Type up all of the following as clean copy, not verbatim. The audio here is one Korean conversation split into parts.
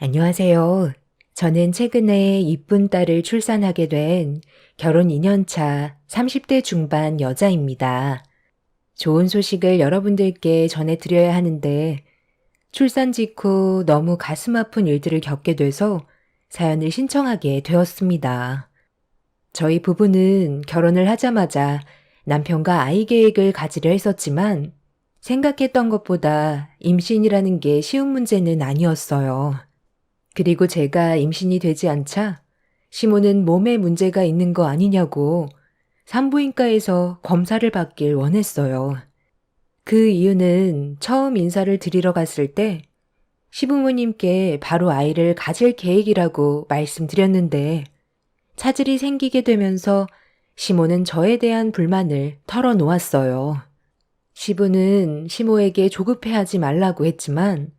안녕하세요. 저는 최근에 이쁜 딸을 출산하게 된 결혼 2년 차 30대 중반 여자입니다. 좋은 소식을 여러분들께 전해드려야 하는데 출산 직후 너무 가슴 아픈 일들을 겪게 돼서 사연을 신청하게 되었습니다. 저희 부부는 결혼을 하자마자 남편과 아이 계획을 가지려 했었지만 생각했던 것보다 임신이라는 게 쉬운 문제는 아니었어요. 그리고 제가 임신이 되지 않자 시모는 몸에 문제가 있는 거 아니냐고 산부인과에서 검사를 받길 원했어요. 그 이유는 처음 인사를 드리러 갔을 때 시부모님께 바로 아이를 가질 계획이라고 말씀드렸는데 차질이 생기게 되면서 시모는 저에 대한 불만을 털어놓았어요. 시부는 시모에게 조급해하지 말라고 했지만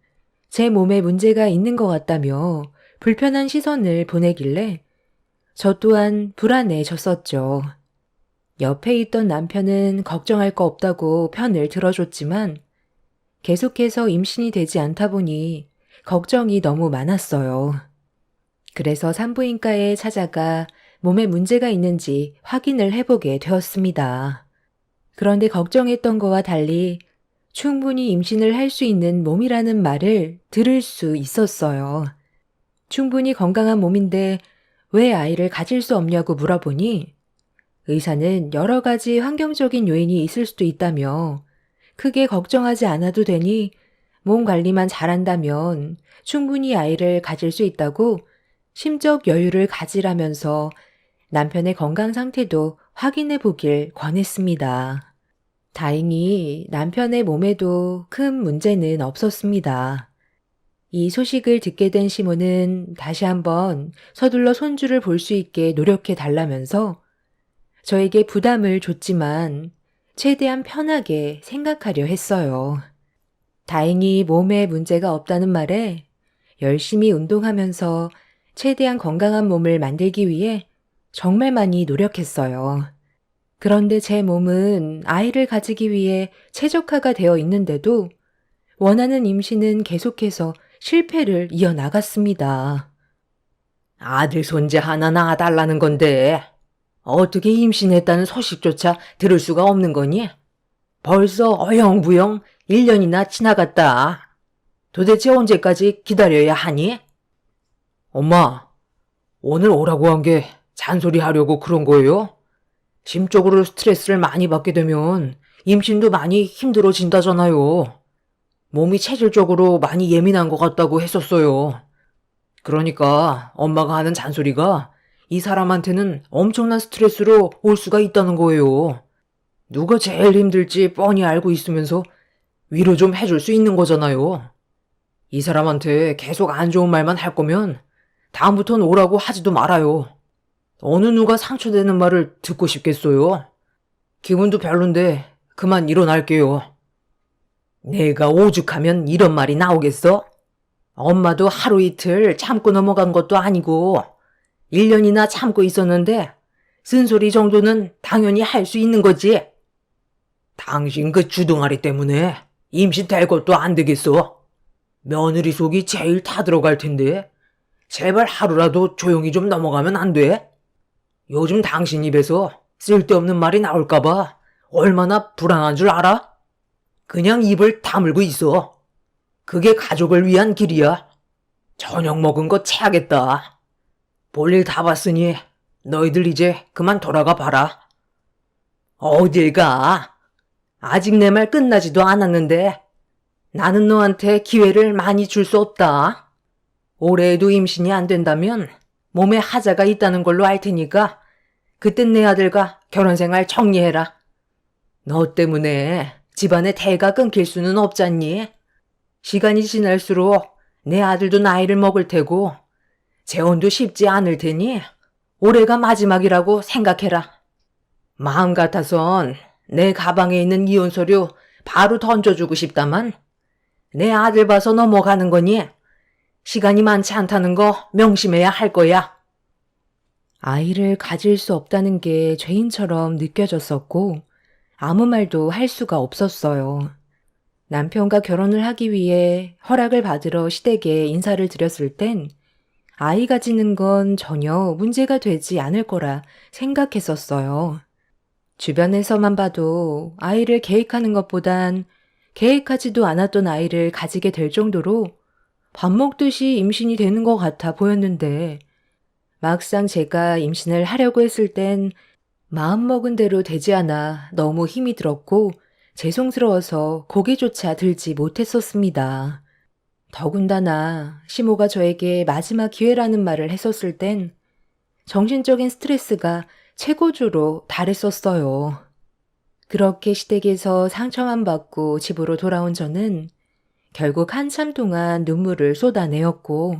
제 몸에 문제가 있는 것 같다며 불편한 시선을 보내길래 저 또한 불안해졌었죠. 옆에 있던 남편은 걱정할 거 없다고 편을 들어줬지만 계속해서 임신이 되지 않다 보니 걱정이 너무 많았어요. 그래서 산부인과에 찾아가 몸에 문제가 있는지 확인을 해보게 되었습니다. 그런데 걱정했던 거와 달리 충분히 임신을 할 수 있는 몸이라는 말을 들을 수 있었어요. 충분히 건강한 몸인데 왜 아이를 가질 수 없냐고 물어보니 의사는 여러 가지 환경적인 요인이 있을 수도 있다며 크게 걱정하지 않아도 되니 몸 관리만 잘한다면 충분히 아이를 가질 수 있다고 심적 여유를 가지라면서 남편의 건강 상태도 확인해 보길 권했습니다. 다행히 남편의 몸에도 큰 문제는 없었습니다. 이 소식을 듣게 된 시모는 다시 한번 서둘러 손주를 볼 수 있게 노력해 달라면서 저에게 부담을 줬지만 최대한 편하게 생각하려 했어요. 다행히 몸에 문제가 없다는 말에 열심히 운동하면서 최대한 건강한 몸을 만들기 위해 정말 많이 노력했어요. 그런데 제 몸은 아이를 가지기 위해 최적화가 되어 있는데도 원하는 임신은 계속해서 실패를 이어나갔습니다. 아들 손자 하나 낳아달라는 건데 어떻게 임신했다는 소식조차 들을 수가 없는 거니? 벌써 어영부영 1년이나 지나갔다. 도대체 언제까지 기다려야 하니? 엄마, 오늘 오라고 한 게 잔소리 하려고 그런 거예요? 심적으로 스트레스를 많이 받게 되면 임신도 많이 힘들어진다잖아요. 몸이 체질적으로 많이 예민한 것 같다고 했었어요. 그러니까 엄마가 하는 잔소리가 이 사람한테는 엄청난 스트레스로 올 수가 있다는 거예요. 누가 제일 힘들지 뻔히 알고 있으면서 위로 좀 해줄 수 있는 거잖아요. 이 사람한테 계속 안 좋은 말만 할 거면 다음부턴 오라고 하지도 말아요. 어느 누가 상처되는 말을 듣고 싶겠어요? 기분도 별론데 그만 일어날게요. 내가 오죽하면 이런 말이 나오겠어? 엄마도 하루 이틀 참고 넘어간 것도 아니고 1년이나 참고 있었는데 쓴소리 정도는 당연히 할 수 있는 거지. 당신 그 주둥아리 때문에 임신 될 것도 안 되겠어. 며느리 속이 제일 타들어갈 텐데 제발 하루라도 조용히 좀 넘어가면 안 돼? 요즘 당신 입에서 쓸데없는 말이 나올까봐 얼마나 불안한 줄 알아? 그냥 입을 다물고 있어. 그게 가족을 위한 길이야. 저녁 먹은 거 체하겠다. 볼일 다 봤으니 너희들 이제 그만 돌아가 봐라. 어딜 가? 아직 내 말 끝나지도 않았는데 나는 너한테 기회를 많이 줄 수 없다. 올해에도 임신이 안 된다면 몸에 하자가 있다는 걸로 알 테니까 그땐 내 아들과 결혼생활 정리해라. 너 때문에 집안의 대가 끊길 수는 없잖니. 시간이 지날수록 내 아들도 나이를 먹을 테고 재혼도 쉽지 않을 테니 올해가 마지막이라고 생각해라. 마음 같아선 내 가방에 있는 이혼 서류 바로 던져주고 싶다만 내 아들 봐서 넘어가는 거니 시간이 많지 않다는 거 명심해야 할 거야. 아이를 가질 수 없다는 게 죄인처럼 느껴졌었고 아무 말도 할 수가 없었어요. 남편과 결혼을 하기 위해 허락을 받으러 시댁에 인사를 드렸을 땐 아이 가지는 건 전혀 문제가 되지 않을 거라 생각했었어요. 주변에서만 봐도 아이를 계획하는 것보단 계획하지도 않았던 아이를 가지게 될 정도로 밥 먹듯이 임신이 되는 것 같아 보였는데 막상 제가 임신을 하려고 했을 땐 마음먹은 대로 되지 않아 너무 힘이 들었고 죄송스러워서 고개조차 들지 못했었습니다. 더군다나 시모가 저에게 마지막 기회라는 말을 했었을 땐 정신적인 스트레스가 최고조로 달했었어요. 그렇게 시댁에서 상처만 받고 집으로 돌아온 저는 결국 한참 동안 눈물을 쏟아내었고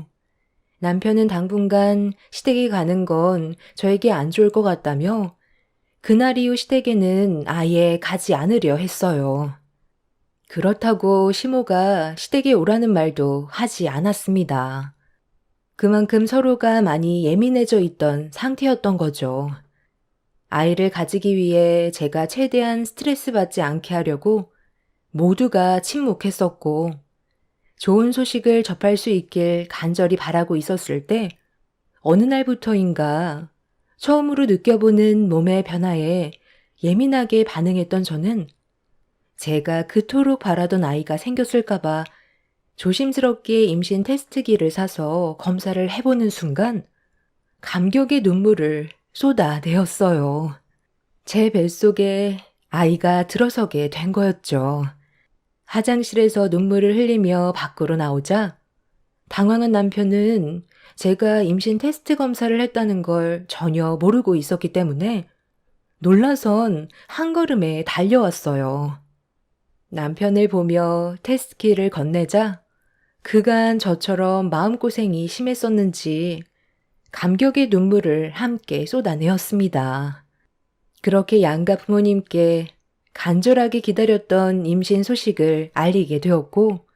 남편은 당분간 시댁에 가는 건 저에게 안 좋을 것 같다며 그날 이후 시댁에는 아예 가지 않으려 했어요. 그렇다고 시모가 시댁에 오라는 말도 하지 않았습니다. 그만큼 서로가 많이 예민해져 있던 상태였던 거죠. 아이를 가지기 위해 제가 최대한 스트레스 받지 않게 하려고 모두가 침묵했었고 좋은 소식을 접할 수 있길 간절히 바라고 있었을 때 어느 날부터인가 처음으로 느껴보는 몸의 변화에 예민하게 반응했던 저는 제가 그토록 바라던 아이가 생겼을까봐 조심스럽게 임신 테스트기를 사서 검사를 해보는 순간 감격의 눈물을 쏟아내었어요. 제 뱃속에 아이가 들어서게 된 거였죠. 화장실에서 눈물을 흘리며 밖으로 나오자 당황한 남편은 제가 임신 테스트 검사를 했다는 걸 전혀 모르고 있었기 때문에 놀라선 한 걸음에 달려왔어요. 남편을 보며 테스트키를 건네자 그간 저처럼 마음고생이 심했었는지 감격의 눈물을 함께 쏟아내었습니다. 그렇게 양가 부모님께 간절하게 기다렸던 임신 소식을 알리게 되었고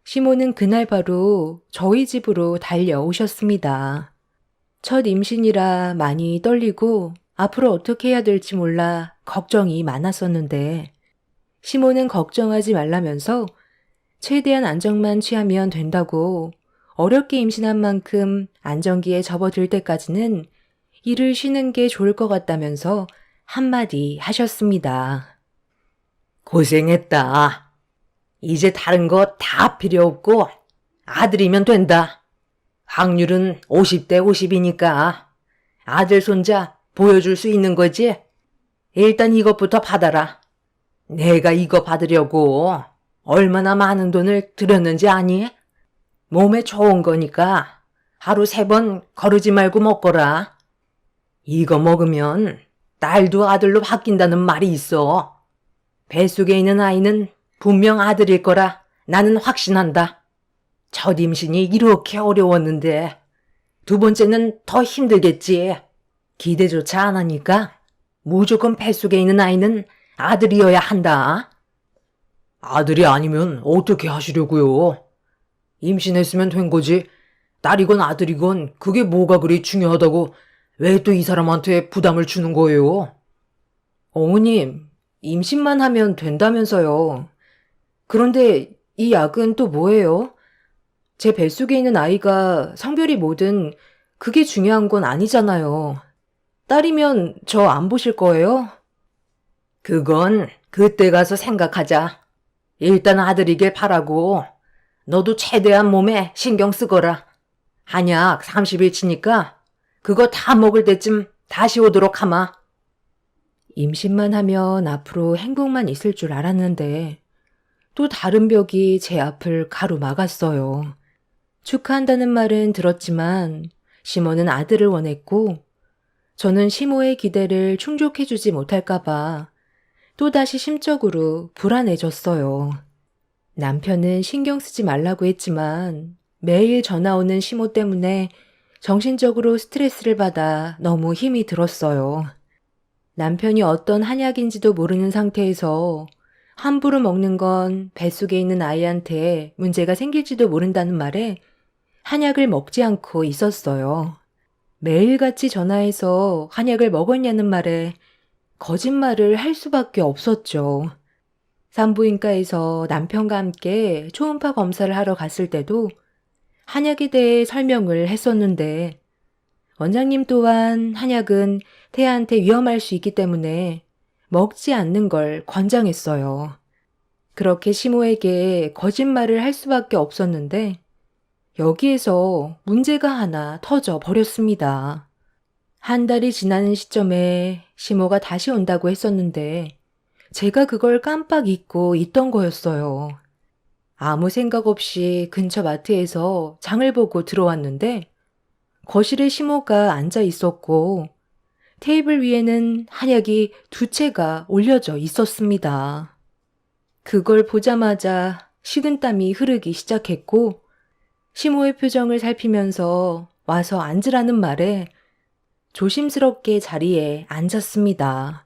시모는 그날 바로 저희 집으로 달려오셨습니다. 첫 임신이라 많이 떨리고 앞으로 어떻게 해야 될지 몰라 걱정이 많았었는데 시모는 걱정하지 말라면서 최대한 안정만 취하면 된다고 어렵게 임신한 만큼 안정기에 접어들 때까지는 일을 쉬는 게 좋을 것 같다면서 한마디 하셨습니다. 고생했다. 이제 다른 거 다 필요 없고 아들이면 된다. 확률은 50대 50이니까 아들 손자 보여줄 수 있는 거지? 일단 이것부터 받아라. 내가 이거 받으려고 얼마나 많은 돈을 들였는지 아니? 몸에 좋은 거니까 하루 3번 거르지 말고 먹거라. 이거 먹으면 딸도 아들로 바뀐다는 말이 있어. 뱃속에 있는 아이는 분명 아들일 거라 나는 확신한다. 첫 임신이 이렇게 어려웠는데 두 번째는 더 힘들겠지. 기대조차 안 하니까 무조건 뱃속에 있는 아이는 아들이어야 한다. 아들이 아니면 어떻게 하시려고요? 임신했으면 된 거지. 딸이건 아들이건 그게 뭐가 그리 중요하다고 왜 또 이 사람한테 부담을 주는 거예요? 어머님, 임신만 하면 된다면서요. 그런데 이 약은 또 뭐예요? 제 뱃속에 있는 아이가 성별이 뭐든 그게 중요한 건 아니잖아요. 딸이면 저 안 보실 거예요? 그건 그때 가서 생각하자. 일단 아들이길 바라고 너도 최대한 몸에 신경 쓰거라. 한약 30일치니까 그거 다 먹을 때쯤 다시 오도록 하마. 임신만 하면 앞으로 행복만 있을 줄 알았는데 또 다른 벽이 제 앞을 가로막았어요. 축하한다는 말은 들었지만 시모는 아들을 원했고 저는 시모의 기대를 충족해주지 못할까봐 또다시 심적으로 불안해졌어요. 남편은 신경 쓰지 말라고 했지만 매일 전화 오는 시모 때문에 정신적으로 스트레스를 받아 너무 힘이 들었어요. 남편이 어떤 한약인지도 모르는 상태에서 함부로 먹는 건 뱃속에 있는 아이한테 문제가 생길지도 모른다는 말에 한약을 먹지 않고 있었어요. 매일같이 전화해서 한약을 먹었냐는 말에 거짓말을 할 수밖에 없었죠. 산부인과에서 남편과 함께 초음파 검사를 하러 갔을 때도 한약에 대해 설명을 했었는데 원장님 또한 한약은 태아한테 위험할 수 있기 때문에 먹지 않는 걸 권장했어요. 그렇게 시모에게 거짓말을 할 수밖에 없었는데 여기에서 문제가 하나 터져 버렸습니다. 한 달이 지나는 시점에 시모가 다시 온다고 했었는데 제가 그걸 깜빡 잊고 있던 거였어요. 아무 생각 없이 근처 마트에서 장을 보고 들어왔는데 거실에 시모가 앉아 있었고 테이블 위에는 한약이 2채가 올려져 있었습니다. 그걸 보자마자 식은땀이 흐르기 시작했고 시모의 표정을 살피면서 와서 앉으라는 말에 조심스럽게 자리에 앉았습니다.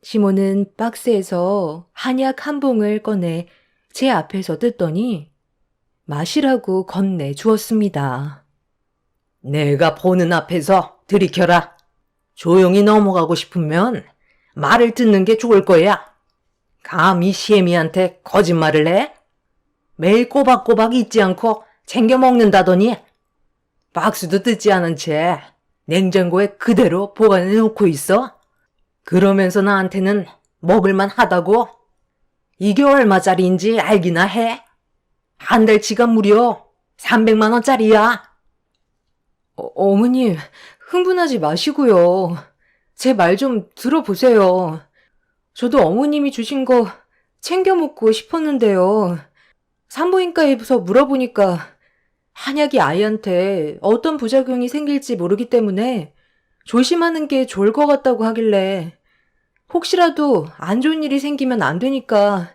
시모는 박스에서 한약 한 봉을 꺼내 제 앞에서 뜯더니 마시라고 건네 주었습니다. 내가 보는 앞에서 들이켜라. 조용히 넘어가고 싶으면 말을 듣는 게 좋을 거야. 감히 시애미한테 거짓말을 해? 매일 꼬박꼬박 잊지 않고 챙겨 먹는다더니 박스도 뜯지 않은 채 냉장고에 그대로 보관해 놓고 있어? 그러면서 나한테는 먹을만 하다고? 이게 얼마짜리인지 알기나 해? 한 달치가 무려 300만 원짜리야. 어머님, 흥분하지 마시고요. 제 말 좀 들어보세요. 저도 어머님이 주신 거 챙겨 먹고 싶었는데요. 산부인과에서 물어보니까 한약이 아이한테 어떤 부작용이 생길지 모르기 때문에 조심하는 게 좋을 것 같다고 하길래 혹시라도 안 좋은 일이 생기면 안 되니까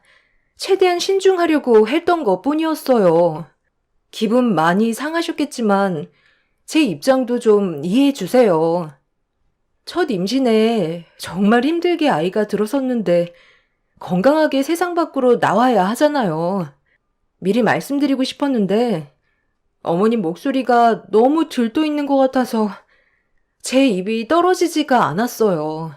최대한 신중하려고 했던 것 뿐이었어요. 기분 많이 상하셨겠지만 제 입장도 좀 이해해 주세요. 첫 임신에 정말 힘들게 아이가 들어섰는데 건강하게 세상 밖으로 나와야 하잖아요. 미리 말씀드리고 싶었는데 어머님 목소리가 너무 들떠 있는 것 같아서 제 입이 떨어지지가 않았어요.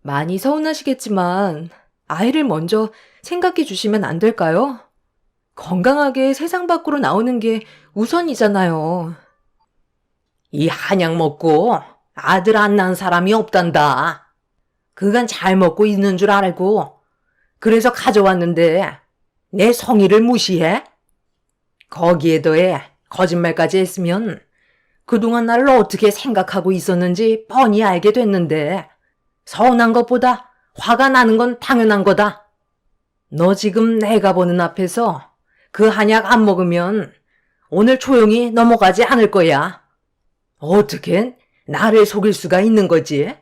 많이 서운하시겠지만 아이를 먼저 생각해 주시면 안 될까요? 건강하게 세상 밖으로 나오는 게 우선이잖아요. 이 한약 먹고 아들 안 낳은 사람이 없단다. 그간 잘 먹고 있는 줄 알고 그래서 가져왔는데 내 성의를 무시해? 거기에 더해 거짓말까지 했으면 그동안 나를 어떻게 생각하고 있었는지 뻔히 알게 됐는데 서운한 것보다 화가 나는 건 당연한 거다. 너 지금 내가 보는 앞에서 그 한약 안 먹으면 오늘 조용히 넘어가지 않을 거야. 어떻게 나를 속일 수가 있는 거지?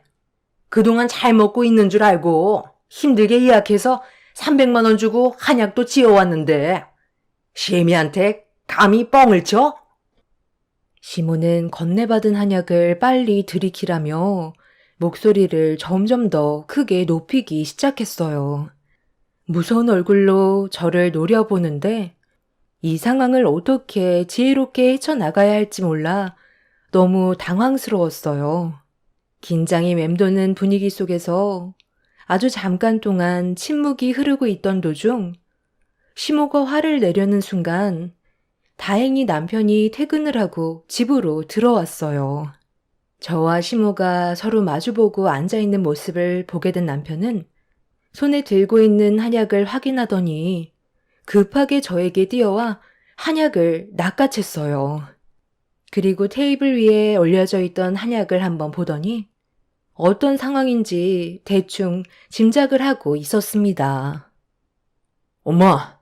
그동안 잘 먹고 있는 줄 알고 힘들게 예약해서 300만 원 주고 한약도 지어왔는데 시애미한테 감히 뻥을 쳐? 시모는 건네받은 한약을 빨리 들이키라며 목소리를 점점 더 크게 높이기 시작했어요. 무서운 얼굴로 저를 노려보는데 이 상황을 어떻게 지혜롭게 헤쳐나가야 할지 몰라 너무 당황스러웠어요. 긴장이 맴도는 분위기 속에서 아주 잠깐 동안 침묵이 흐르고 있던 도중 시모가 화를 내려는 순간 다행히 남편이 퇴근을 하고 집으로 들어왔어요. 저와 시모가 서로 마주보고 앉아있는 모습을 보게 된 남편은 손에 들고 있는 한약을 확인하더니 급하게 저에게 뛰어와 한약을 낚아챘어요. 그리고 테이블 위에 올려져 있던 한약을 한번 보더니 어떤 상황인지 대충 짐작을 하고 있었습니다. 엄마,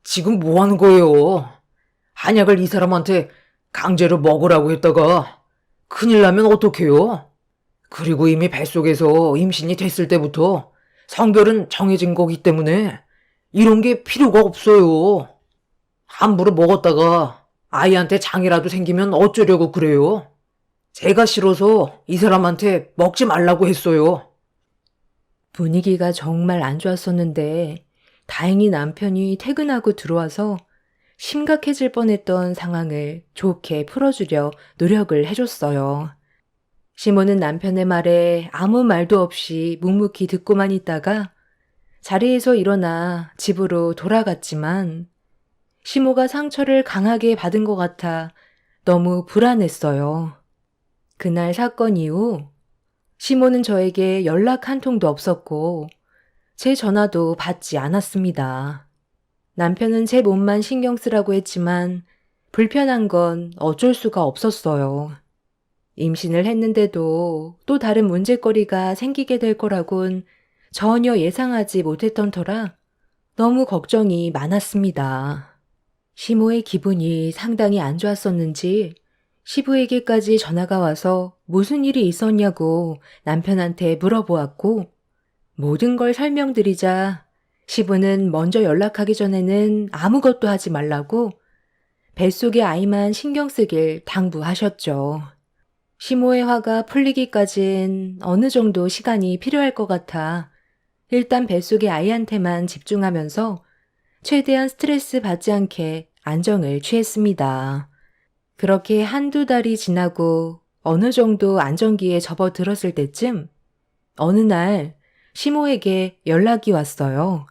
지금 뭐 하는 거예요? 한약을 이 사람한테 강제로 먹으라고 했다가 큰일 나면 어떡해요? 그리고 이미 뱃속에서 임신이 됐을 때부터 성별은 정해진 거기 때문에 이런 게 필요가 없어요. 함부로 먹었다가 아이한테 장이라도 생기면 어쩌려고 그래요? 제가 싫어서 이 사람한테 먹지 말라고 했어요. 분위기가 정말 안 좋았었는데 다행히 남편이 퇴근하고 들어와서 심각해질 뻔했던 상황을 좋게 풀어주려 노력을 해줬어요. 시모는 남편의 말에 아무 말도 없이 묵묵히 듣고만 있다가 자리에서 일어나 집으로 돌아갔지만 시모가 상처를 강하게 받은 것 같아 너무 불안했어요. 그날 사건 이후 시모는 저에게 연락 한 통도 없었고 제 전화도 받지 않았습니다. 남편은 제 몸만 신경 쓰라고 했지만 불편한 건 어쩔 수가 없었어요. 임신을 했는데도 또 다른 문제거리가 생기게 될 거라곤 전혀 예상하지 못했던 터라 너무 걱정이 많았습니다. 시모의 기분이 상당히 안 좋았었는지 시부에게까지 전화가 와서 무슨 일이 있었냐고 남편한테 물어보았고 모든 걸 설명드리자 시부는 먼저 연락하기 전에는 아무것도 하지 말라고 뱃속의 아이만 신경 쓰길 당부하셨죠. 시모의 화가 풀리기까진 어느 정도 시간이 필요할 것 같아 일단 뱃속의 아이한테만 집중하면서 최대한 스트레스 받지 않게 안정을 취했습니다. 그렇게 한두 달이 지나고 어느 정도 안정기에 접어들었을 때쯤 어느 날 시모에게 연락이 왔어요.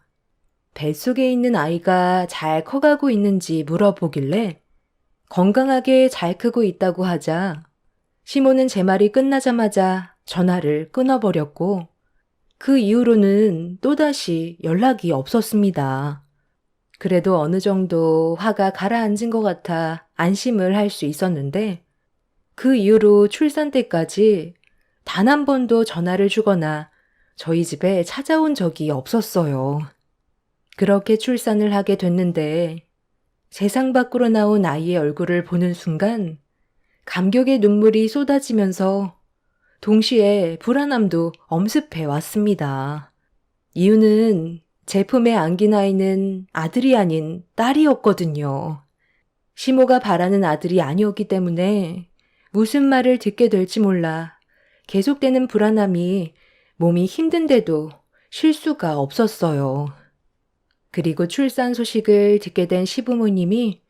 뱃속에 있는 아이가 잘 커가고 있는지 물어보길래 건강하게 잘 크고 있다고 하자 시모는 제 말이 끝나자마자 전화를 끊어버렸고 그 이후로는 또다시 연락이 없었습니다. 그래도 어느 정도 화가 가라앉은 것 같아 안심을 할 수 있었는데 그 이후로 출산 때까지 단 한 번도 전화를 주거나 저희 집에 찾아온 적이 없었어요. 그렇게 출산을 하게 됐는데 세상 밖으로 나온 아이의 얼굴을 보는 순간 감격의 눈물이 쏟아지면서 동시에 불안함도 엄습해 왔습니다. 이유는 제 품에 안긴 아이는 아들이 아닌 딸이었거든요. 시모가 바라는 아들이 아니었기 때문에 무슨 말을 듣게 될지 몰라 계속되는 불안함이 몸이 힘든데도 쉴 수가 없었어요. 그리고 출산 소식을 듣게 된 시부모님이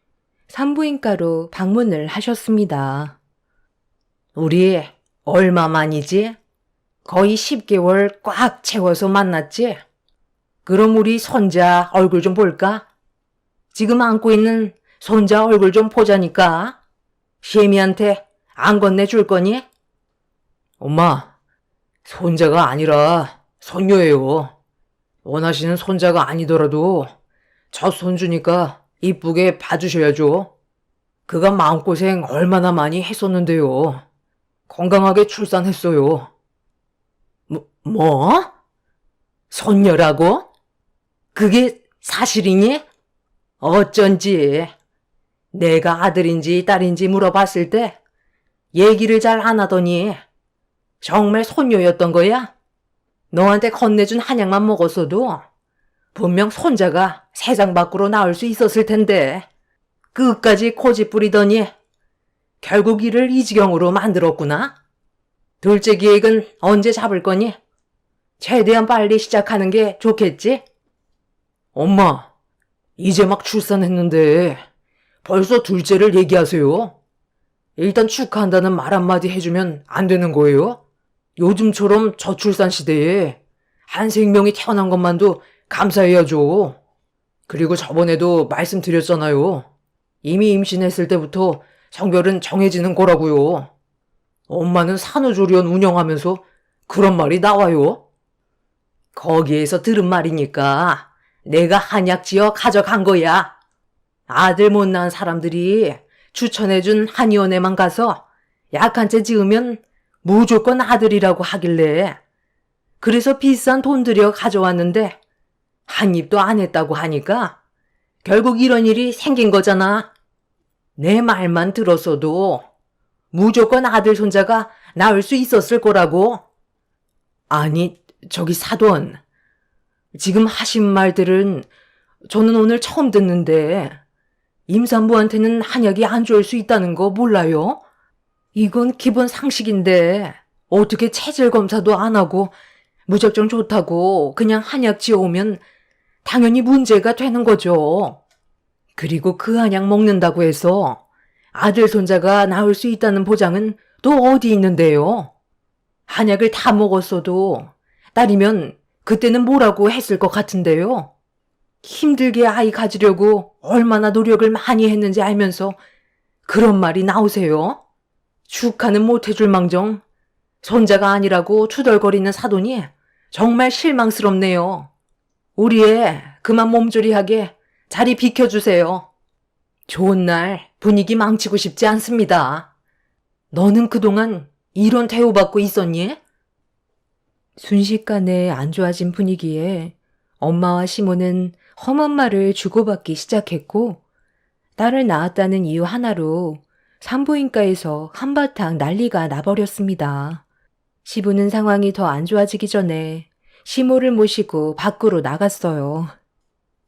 산부인과로 방문을 하셨습니다. 우리 얼마 만이지? 거의 10개월 꽉 채워서 만났지? 그럼 우리 손자 얼굴 좀 볼까? 지금 안고 있는 손자 얼굴 좀 보자니까. 시애미한테 안 건네줄 거니? 엄마, 손자가 아니라 손녀예요. 원하시는 손자가 아니더라도 저 손주니까 이쁘게 봐주셔야죠. 그가 마음고생 얼마나 많이 했었는데요. 건강하게 출산했어요. 뭐? 손녀라고? 그게 사실이니? 어쩐지 내가 아들인지 딸인지 물어봤을 때 얘기를 잘 안 하더니 정말 손녀였던 거야? 너한테 건네준 한약만 먹었어도 분명 손자가 세상 밖으로 나올 수 있었을 텐데 끝까지 고집 부리더니 결국 이를 이 지경으로 만들었구나. 둘째 계획은 언제 잡을 거니? 최대한 빨리 시작하는 게 좋겠지? 엄마, 이제 막 출산했는데 벌써 둘째를 얘기하세요? 일단 축하한다는 말 한마디 해주면 안 되는 거예요? 요즘처럼 저출산 시대에 한 생명이 태어난 것만도 감사해야죠. 그리고 저번에도 말씀드렸잖아요. 이미 임신했을 때부터 성별은 정해지는 거라고요. 엄마는 산후조리원 운영하면서 그런 말이 나와요. 거기에서 들은 말이니까 내가 한약 지어 가져간 거야. 아들 못 낳은 사람들이 추천해준 한의원에만 가서 약 한 채 지으면 무조건 아들이라고 하길래 그래서 비싼 돈 들여 가져왔는데 한 입도 안 했다고 하니까 결국 이런 일이 생긴 거잖아. 내 말만 들었어도 무조건 아들 손자가 나올 수 있었을 거라고. 아니, 저기 사돈. 지금 하신 말들은 저는 오늘 처음 듣는데 임산부한테는 한약이 안 좋을 수 있다는 거 몰라요? 이건 기본 상식인데 어떻게 체질 검사도 안 하고 무작정 좋다고 그냥 한약 지어오면 당연히 문제가 되는 거죠. 그리고 그 한약 먹는다고 해서 아들 손자가 나올 수 있다는 보장은 또 어디 있는데요? 한약을 다 먹었어도 딸이면 그때는 뭐라고 했을 것 같은데요. 힘들게 아이 가지려고 얼마나 노력을 많이 했는지 알면서 그런 말이 나오세요? 축하는 못해줄 망정 손자가 아니라고 투덜거리는 사돈이 정말 실망스럽네요. 우리 애 그만 몸조리하게 자리 비켜주세요. 좋은 날 분위기 망치고 싶지 않습니다. 너는 그동안 이런 대우받고 있었니? 순식간에 안 좋아진 분위기에 엄마와 시모는 험한 말을 주고받기 시작했고, 딸을 낳았다는 이유 하나로 산부인과에서 한바탕 난리가 나버렸습니다. 시부는 상황이 더 안 좋아지기 전에 시모를 모시고 밖으로 나갔어요.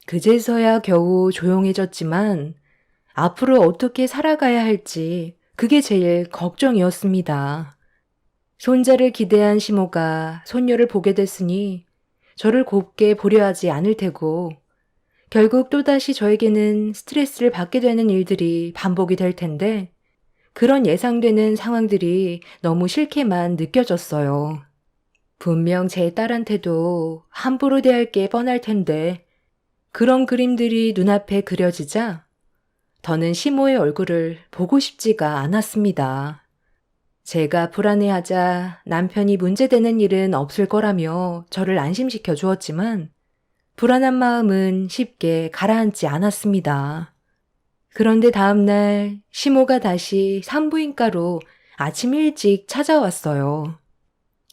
그제서야 겨우 조용해졌지만 앞으로 어떻게 살아가야 할지 그게 제일 걱정이었습니다. 손자를 기대한 시모가 손녀를 보게 됐으니 저를 곱게 보려 하지 않을 테고, 결국 또다시 저에게는 스트레스를 받게 되는 일들이 반복이 될 텐데, 그런 예상되는 상황들이 너무 싫게만 느껴졌어요. 분명 제 딸한테도 함부로 대할 게 뻔할 텐데, 그런 그림들이 눈앞에 그려지자 더는 시모의 얼굴을 보고 싶지가 않았습니다. 제가 불안해하자 남편이 문제되는 일은 없을 거라며 저를 안심시켜 주었지만, 불안한 마음은 쉽게 가라앉지 않았습니다. 그런데 다음날 시모가 다시 산부인과로 아침 일찍 찾아왔어요.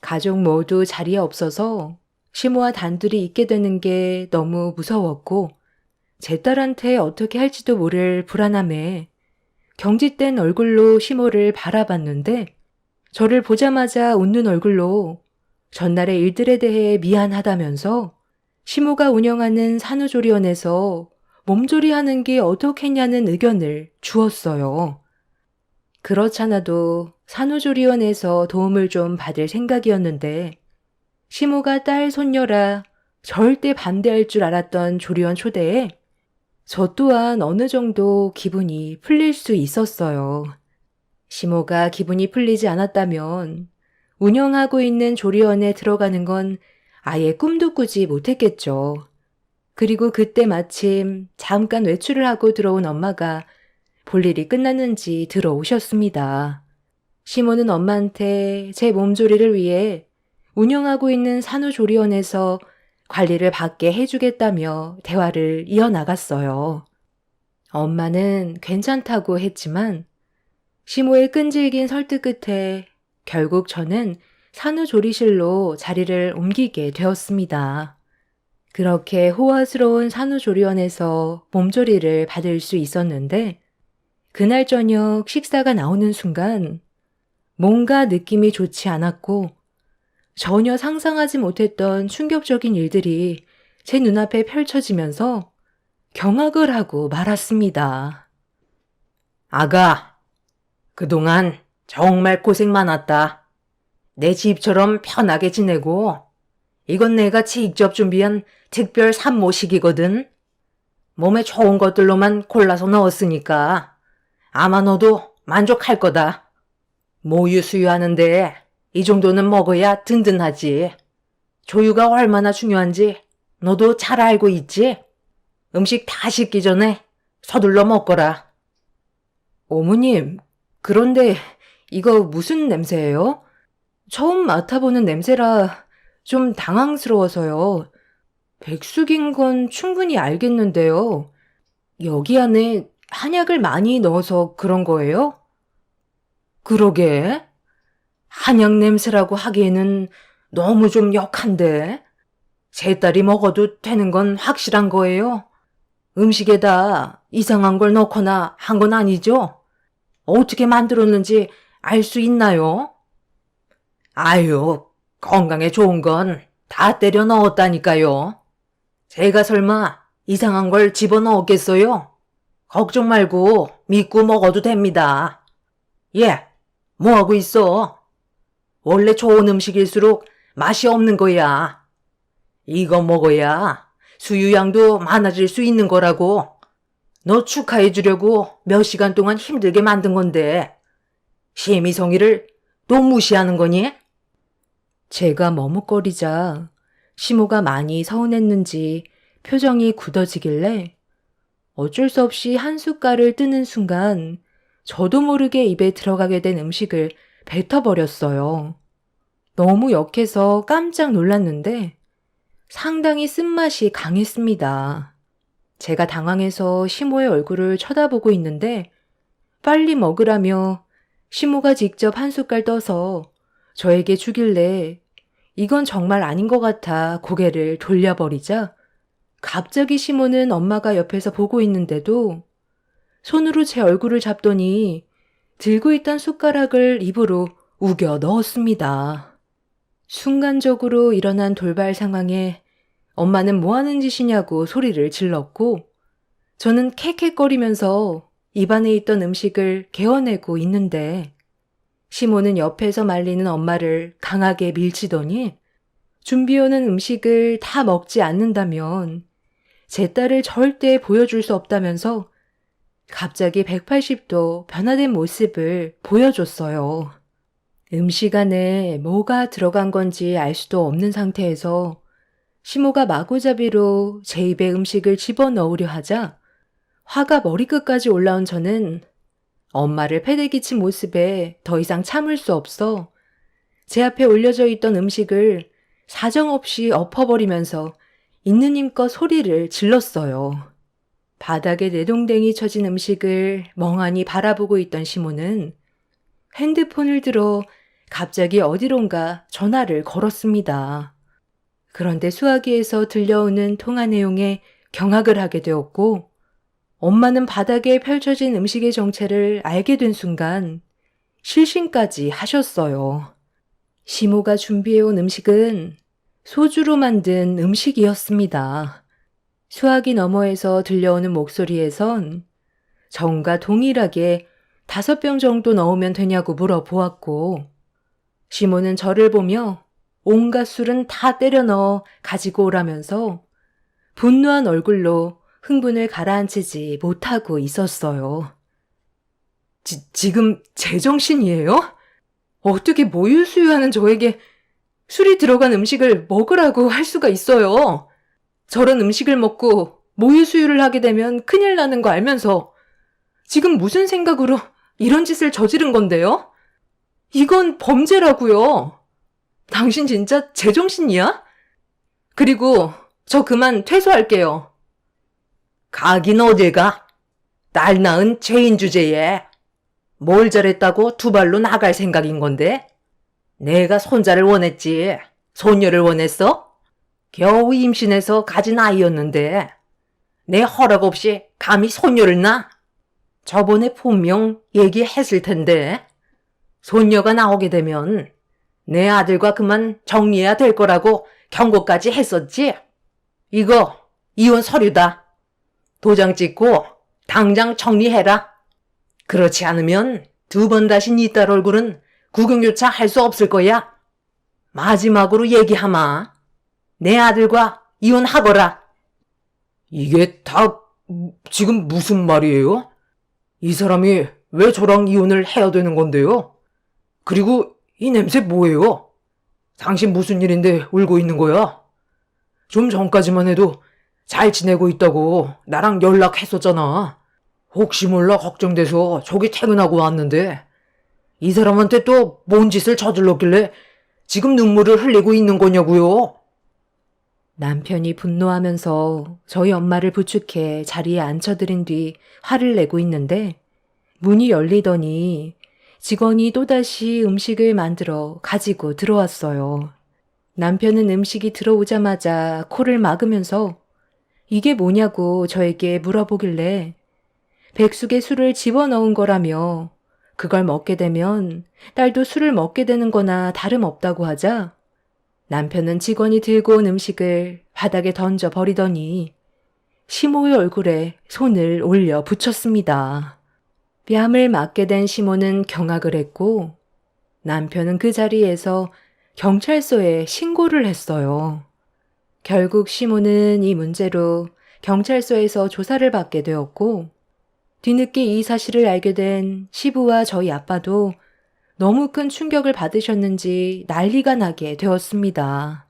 가족 모두 자리에 없어서 시모와 단둘이 있게 되는 게 너무 무서웠고, 제 딸한테 어떻게 할지도 모를 불안함에 경직된 얼굴로 시모를 바라봤는데, 저를 보자마자 웃는 얼굴로 전날의 일들에 대해 미안하다면서 시모가 운영하는 산후조리원에서 몸조리하는 게 어떻겠냐는 의견을 주었어요. 그렇잖아도 산후조리원에서 도움을 좀 받을 생각이었는데, 시모가 딸 손녀라 절대 반대할 줄 알았던 조리원 초대에 저 또한 어느 정도 기분이 풀릴 수 있었어요. 시모가 기분이 풀리지 않았다면 운영하고 있는 조리원에 들어가는 건 아예 꿈도 꾸지 못했겠죠. 그리고 그때 마침 잠깐 외출을 하고 들어온 엄마가 볼일이 끝났는지 들어오셨습니다. 시모는 엄마한테 제 몸조리를 위해 운영하고 있는 산후조리원에서 관리를 받게 해주겠다며 대화를 이어나갔어요. 엄마는 괜찮다고 했지만 시모의 끈질긴 설득 끝에 결국 저는 산후조리실로 자리를 옮기게 되었습니다. 그렇게 호화스러운 산후조리원에서 몸조리를 받을 수 있었는데, 그날 저녁 식사가 나오는 순간 뭔가 느낌이 좋지 않았고, 전혀 상상하지 못했던 충격적인 일들이 제 눈앞에 펼쳐지면서 경악을 하고 말았습니다. 아가, 그동안 정말 고생 많았다. 내 집처럼 편하게 지내고, 이건 내가 직접 준비한 특별 산모식이거든. 몸에 좋은 것들로만 골라서 넣었으니까 아마 너도 만족할 거다. 모유 수유하는데 이 정도는 먹어야 든든하지. 조유가 얼마나 중요한지 너도 잘 알고 있지? 음식 다 식기 전에 서둘러 먹거라. 어머님, 그런데 이거 무슨 냄새예요? 처음 맡아보는 냄새라 좀 당황스러워서요. 백숙인 건 충분히 알겠는데요. 여기 안에 한약을 많이 넣어서 그런 거예요? 그러게. 한약 냄새라고 하기에는 너무 좀 역한데. 제 딸이 먹어도 되는 건 확실한 거예요. 음식에다 이상한 걸 넣거나 한 건 아니죠? 어떻게 만들었는지 알 수 있나요? 아유, 건강에 좋은 건 다 때려 넣었다니까요. 제가 설마 이상한 걸 집어넣었겠어요? 걱정 말고 믿고 먹어도 됩니다. 예, 뭐하고 있어? 원래 좋은 음식일수록 맛이 없는 거야. 이거 먹어야 수유량도 많아질 수 있는 거라고. 너 축하해 주려고 몇 시간 동안 힘들게 만든 건데 심희성이를 또 무시하는 거니? 제가 머뭇거리자 시모가 많이 서운했는지 표정이 굳어지길래 어쩔 수 없이 한 숟갈을 뜨는 순간 저도 모르게 입에 들어가게 된 음식을 뱉어버렸어요. 너무 역해서 깜짝 놀랐는데 상당히 쓴맛이 강했습니다. 제가 당황해서 시모의 얼굴을 쳐다보고 있는데 빨리 먹으라며 시모가 직접 한 숟갈 떠서 저에게 주길래 이건 정말 아닌 것 같아 고개를 돌려버리자 갑자기 시모는 엄마가 옆에서 보고 있는데도 손으로 제 얼굴을 잡더니 들고 있던 숟가락을 입으로 우겨 넣었습니다. 순간적으로 일어난 돌발 상황에 엄마는 뭐 하는 짓이냐고 소리를 질렀고 저는 캑캑거리면서 입안에 있던 음식을 개어내고 있는데 시모는 옆에서 말리는 엄마를 강하게 밀치더니 준비해오는 음식을 다 먹지 않는다면 제 딸을 절대 보여줄 수 없다면서 갑자기 180도 변화된 모습을 보여줬어요. 음식 안에 뭐가 들어간 건지 알 수도 없는 상태에서 시모가 마구잡이로 제 입에 음식을 집어넣으려 하자 화가 머리끝까지 올라온 저는 엄마를 패대기친 모습에 더 이상 참을 수 없어 제 앞에 올려져 있던 음식을 사정없이 엎어버리면서 있는 힘껏 소리를 질렀어요. 바닥에 내동댕이 쳐진 음식을 멍하니 바라보고 있던 시모는 핸드폰을 들어 갑자기 어디론가 전화를 걸었습니다. 그런데 수화기에서 들려오는 통화 내용에 경악을 하게 되었고 엄마는 바닥에 펼쳐진 음식의 정체를 알게 된 순간 실신까지 하셨어요. 시모가 준비해온 음식은 소주로 만든 음식이었습니다. 수화기 너머에서 들려오는 목소리에선 전과 동일하게 5병 정도 넣으면 되냐고 물어보았고 시모는 저를 보며 온갖 술은 다 때려 넣어 가지고 오라면서 분노한 얼굴로 흥분을 가라앉히지 못하고 있었어요. 지금 제정신이에요? 어떻게 모유수유하는 저에게 술이 들어간 음식을 먹으라고 할 수가 있어요? 저런 음식을 먹고 모유수유를 하게 되면 큰일 나는 거 알면서 지금 무슨 생각으로 이런 짓을 저지른 건데요? 이건 범죄라고요. 당신 진짜 제정신이야? 그리고 저 그만 퇴소할게요. 가긴 어딜 가? 딸 낳은 죄인 주제에 뭘 잘했다고 두 발로 나갈 생각인 건데? 내가 손자를 원했지. 손녀를 원했어? 겨우 임신해서 가진 아이였는데 내 허락 없이 감히 손녀를 낳아? 저번에 분명 얘기했을 텐데 손녀가 나오게 되면 내 아들과 그만 정리해야 될 거라고 경고까지 했었지? 이거 이혼 서류다. 도장 찍고 당장 정리해라. 그렇지 않으면 2번 다시 네 딸 얼굴은 구경조차 할 수 없을 거야. 마지막으로 얘기하마. 내 아들과 이혼하거라. 이게 다 지금 무슨 말이에요? 이 사람이 왜 저랑 이혼을 해야 되는 건데요? 그리고 이 냄새 뭐예요? 당신 무슨 일인데 울고 있는 거야? 좀 전까지만 해도 잘 지내고 있다고 나랑 연락했었잖아. 혹시 몰라 걱정돼서 저기 퇴근하고 왔는데 이 사람한테 또 뭔 짓을 저질렀길래 지금 눈물을 흘리고 있는 거냐고요? 남편이 분노하면서 저희 엄마를 부축해 자리에 앉혀드린 뒤 화를 내고 있는데 문이 열리더니 직원이 또다시 음식을 만들어 가지고 들어왔어요. 남편은 음식이 들어오자마자 코를 막으면서 이게 뭐냐고 저에게 물어보길래 백숙에 술을 집어넣은 거라며 그걸 먹게 되면 딸도 술을 먹게 되는 거나 다름없다고 하자 남편은 직원이 들고 온 음식을 바닥에 던져 버리더니 시모의 얼굴에 손을 올려 붙였습니다. 뺨을 맞게 된 시모는 경악을 했고 남편은 그 자리에서 경찰서에 신고를 했어요. 결국 시모는 이 문제로 경찰서에서 조사를 받게 되었고 뒤늦게 이 사실을 알게 된 시부와 저희 아빠도 너무 큰 충격을 받으셨는지 난리가 나게 되었습니다.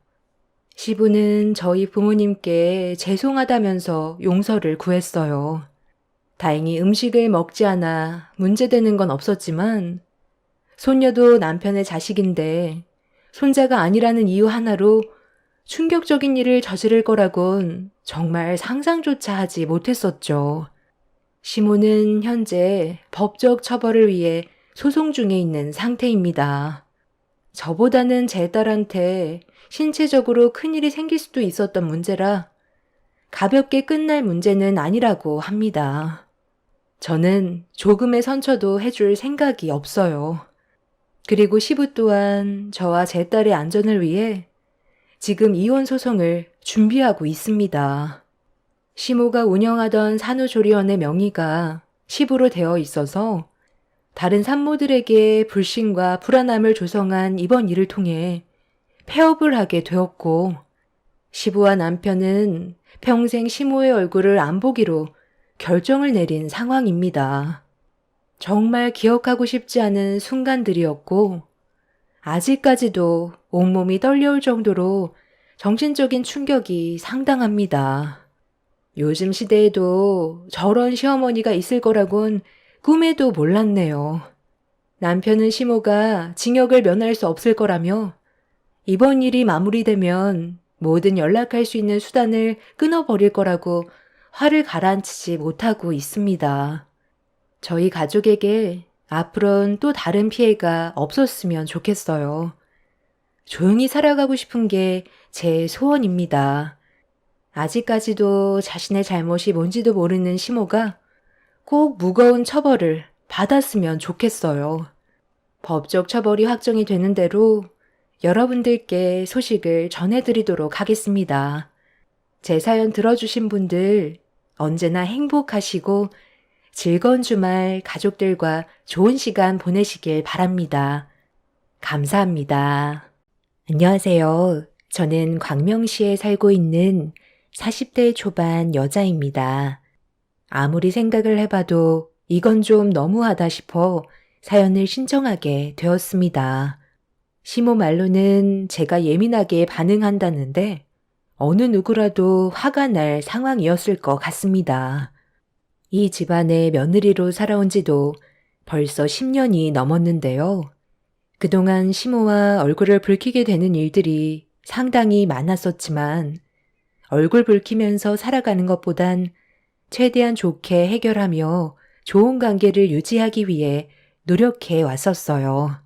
시부는 저희 부모님께 죄송하다면서 용서를 구했어요. 다행히 음식을 먹지 않아 문제되는 건 없었지만 손녀도 남편의 자식인데 손자가 아니라는 이유 하나로 충격적인 일을 저지를 거라곤 정말 상상조차 하지 못했었죠. 시모는 현재 법적 처벌을 위해 소송 중에 있는 상태입니다. 저보다는 제 딸한테 신체적으로 큰일이 생길 수도 있었던 문제라 가볍게 끝날 문제는 아니라고 합니다. 저는 조금의 선처도 해줄 생각이 없어요. 그리고 시부 또한 저와 제 딸의 안전을 위해 지금 이혼 소송을 준비하고 있습니다. 시모가 운영하던 산후조리원의 명의가 시부로 되어 있어서 다른 산모들에게 불신과 불안함을 조성한 이번 일을 통해 폐업을 하게 되었고 시부와 남편은 평생 시모의 얼굴을 안 보기로 결정을 내린 상황입니다. 정말 기억하고 싶지 않은 순간들이었고 아직까지도 온몸이 떨려올 정도로 정신적인 충격이 상당합니다. 요즘 시대에도 저런 시어머니가 있을 거라곤 꿈에도 몰랐네요. 남편은 시모가 징역을 면할 수 없을 거라며 이번 일이 마무리되면 모든 연락할 수 있는 수단을 끊어버릴 거라고 화를 가라앉히지 못하고 있습니다. 저희 가족에게 앞으로는 또 다른 피해가 없었으면 좋겠어요. 조용히 살아가고 싶은 게 제 소원입니다. 아직까지도 자신의 잘못이 뭔지도 모르는 시모가 꼭 무거운 처벌을 받았으면 좋겠어요. 법적 처벌이 확정이 되는 대로 여러분들께 소식을 전해드리도록 하겠습니다. 제 사연 들어주신 분들 언제나 행복하시고 즐거운 주말 가족들과 좋은 시간 보내시길 바랍니다. 감사합니다. 안녕하세요. 저는 광명시에 살고 있는 40대 초반 여자입니다. 아무리 생각을 해봐도 이건 좀 너무하다 싶어 사연을 신청하게 되었습니다. 시모 말로는 제가 예민하게 반응한다는데 어느 누구라도 화가 날 상황이었을 것 같습니다. 이 집안의 며느리로 살아온 지도 벌써 10년이 넘었는데요. 그동안 시모와 얼굴을 붉히게 되는 일들이 상당히 많았었지만 얼굴 붉히면서 살아가는 것보단 최대한 좋게 해결하며 좋은 관계를 유지하기 위해 노력해 왔었어요.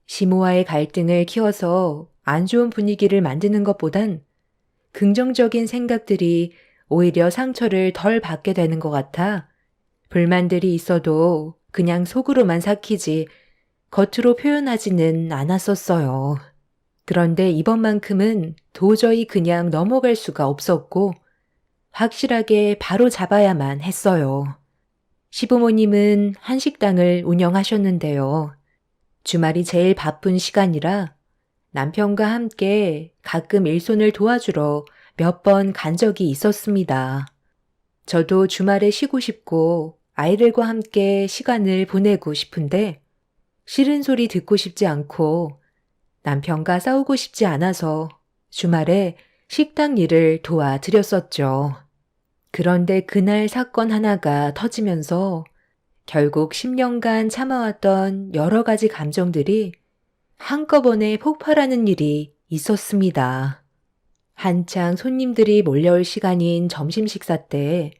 시모와의 갈등을 키워서 안 좋은 분위기를 만드는 것보단 긍정적인 생각들이 오히려 상처를 덜 받게 되는 것 같아 불만들이 있어도 그냥 속으로만 삭히지 겉으로 표현하지는 않았었어요. 그런데 이번만큼은 도저히 그냥 넘어갈 수가 없었고 확실하게 바로 잡아야만 했어요. 시부모님은 한식당을 운영하셨는데요. 주말이 제일 바쁜 시간이라 남편과 함께 가끔 일손을 도와주러 몇 번 간 적이 있었습니다. 저도 주말에 쉬고 싶고 아이들과 함께 시간을 보내고 싶은데 싫은 소리 듣고 싶지 않고 남편과 싸우고 싶지 않아서 주말에 식당 일을 도와드렸었죠. 그런데 그날 사건 하나가 터지면서 결국 10년간 참아왔던 여러 가지 감정들이 한꺼번에 폭발하는 일이 있었습니다. 한창 손님들이 몰려올 시간인 점심 식사 때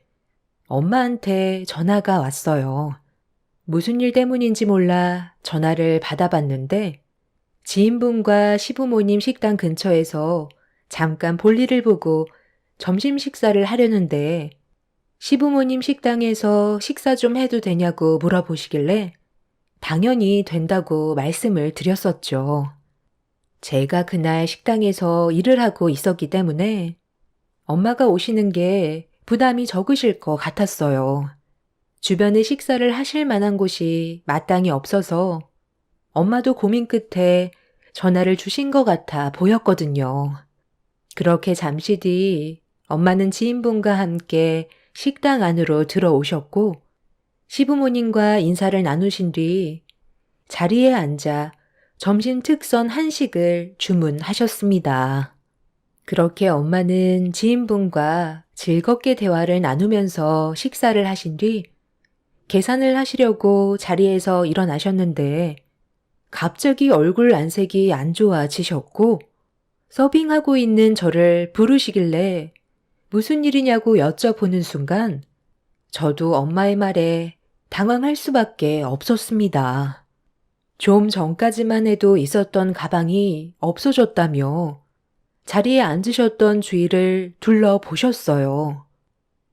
엄마한테 전화가 왔어요. 무슨 일 때문인지 몰라 전화를 받아봤는데 지인분과 시부모님 식당 근처에서 잠깐 볼일을 보고 점심 식사를 하려는데 시부모님 식당에서 식사 좀 해도 되냐고 물어보시길래 당연히 된다고 말씀을 드렸었죠. 제가 그날 식당에서 일을 하고 있었기 때문에 엄마가 오시는 게 부담이 적으실 것 같았어요. 주변에 식사를 하실 만한 곳이 마땅히 없어서 엄마도 고민 끝에 전화를 주신 것 같아 보였거든요. 그렇게 잠시 뒤 엄마는 지인분과 함께 식당 안으로 들어오셨고 시부모님과 인사를 나누신 뒤 자리에 앉아 점심 특선 한식을 주문하셨습니다. 그렇게 엄마는 지인분과 즐겁게 대화를 나누면서 식사를 하신 뒤 계산을 하시려고 자리에서 일어나셨는데 갑자기 얼굴 안색이 안 좋아지셨고 서빙하고 있는 저를 부르시길래 무슨 일이냐고 여쭤보는 순간 저도 엄마의 말에 당황할 수밖에 없었습니다. 좀 전까지만 해도 있었던 가방이 없어졌다며 자리에 앉으셨던 주위를 둘러보셨어요.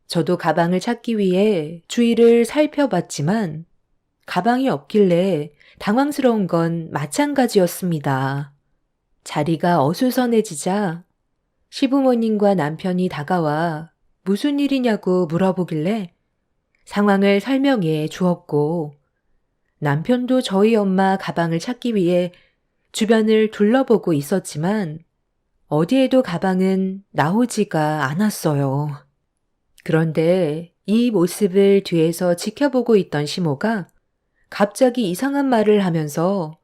저도 가방을 찾기 위해 주위를 살펴봤지만 가방이 없길래 당황스러운 건 마찬가지였습니다. 자리가 어수선해지자 시부모님과 남편이 다가와 무슨 일이냐고 물어보길래 상황을 설명해 주었고 남편도 저희 엄마 가방을 찾기 위해 주변을 둘러보고 있었지만 어디에도 가방은 나오지가 않았어요. 그런데 이 모습을 뒤에서 지켜보고 있던 시모가 갑자기 이상한 말을 하면서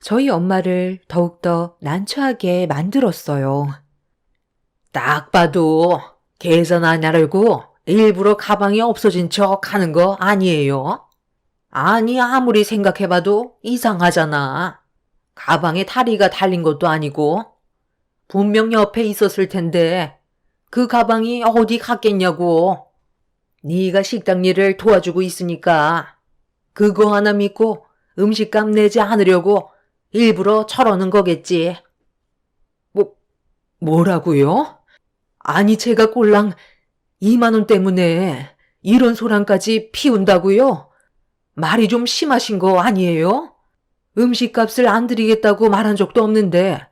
저희 엄마를 더욱더 난처하게 만들었어요. 딱 봐도 계산 안 하려고 일부러 가방이 없어진 척 하는 거 아니에요? 아니, 아무리 생각해봐도 이상하잖아. 가방에 다리가 달린 것도 아니고 분명 옆에 있었을 텐데 그 가방이 어디 갔겠냐고. 네가 식당 일을 도와주고 있으니까 그거 하나 믿고 음식값 내지 않으려고 일부러 저러는 거겠지. 뭐라고요? 아니, 제가 꼴랑 2만 원 때문에 이런 소란까지 피운다고요? 말이 좀 심하신 거 아니에요? 음식값을 안 드리겠다고 말한 적도 없는데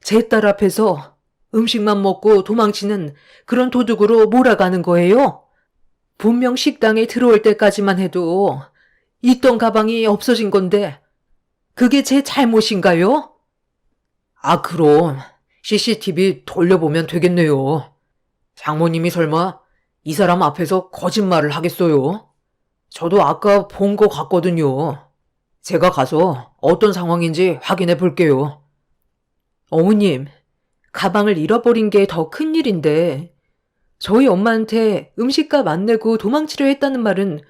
제 딸 앞에서 음식만 먹고 도망치는 그런 도둑으로 몰아가는 거예요? 분명 식당에 들어올 때까지만 해도 있던 가방이 없어진 건데 그게 제 잘못인가요? 아, 그럼 CCTV 돌려보면 되겠네요. 장모님이 설마 이 사람 앞에서 거짓말을 하겠어요? 저도 아까 본 거 같거든요. 제가 가서 어떤 상황인지 확인해 볼게요. 어머님, 가방을 잃어버린 게 더 큰일인데 저희 엄마한테 음식값 안 내고 도망치려 했다는 말은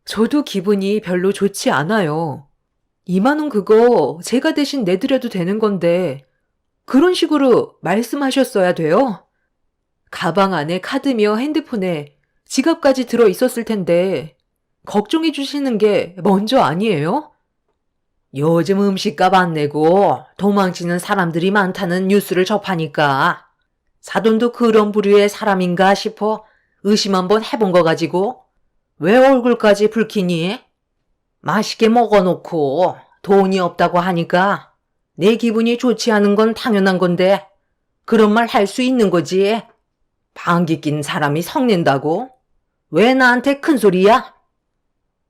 저도 기분이 별로 좋지 않아요. 2만 원 그거 제가 대신 내드려도 되는 건데 그런 식으로 말씀하셨어야 돼요. 가방 안에 카드며 핸드폰에 지갑까지 들어 있었을 텐데 걱정해 주시는 게 먼저 아니에요? 요즘 음식값 안 내고 도망치는 사람들이 많다는 뉴스를 접하니까 사돈도 그런 부류의 사람인가 싶어 의심 한번 해본 거 가지고 왜 얼굴까지 붉히니? 맛있게 먹어놓고 돈이 없다고 하니까 내 기분이 좋지 않은 건 당연한 건데 그런 말 할 수 있는 거지. 방귀 낀 사람이 성낸다고? 왜 나한테 큰 소리야?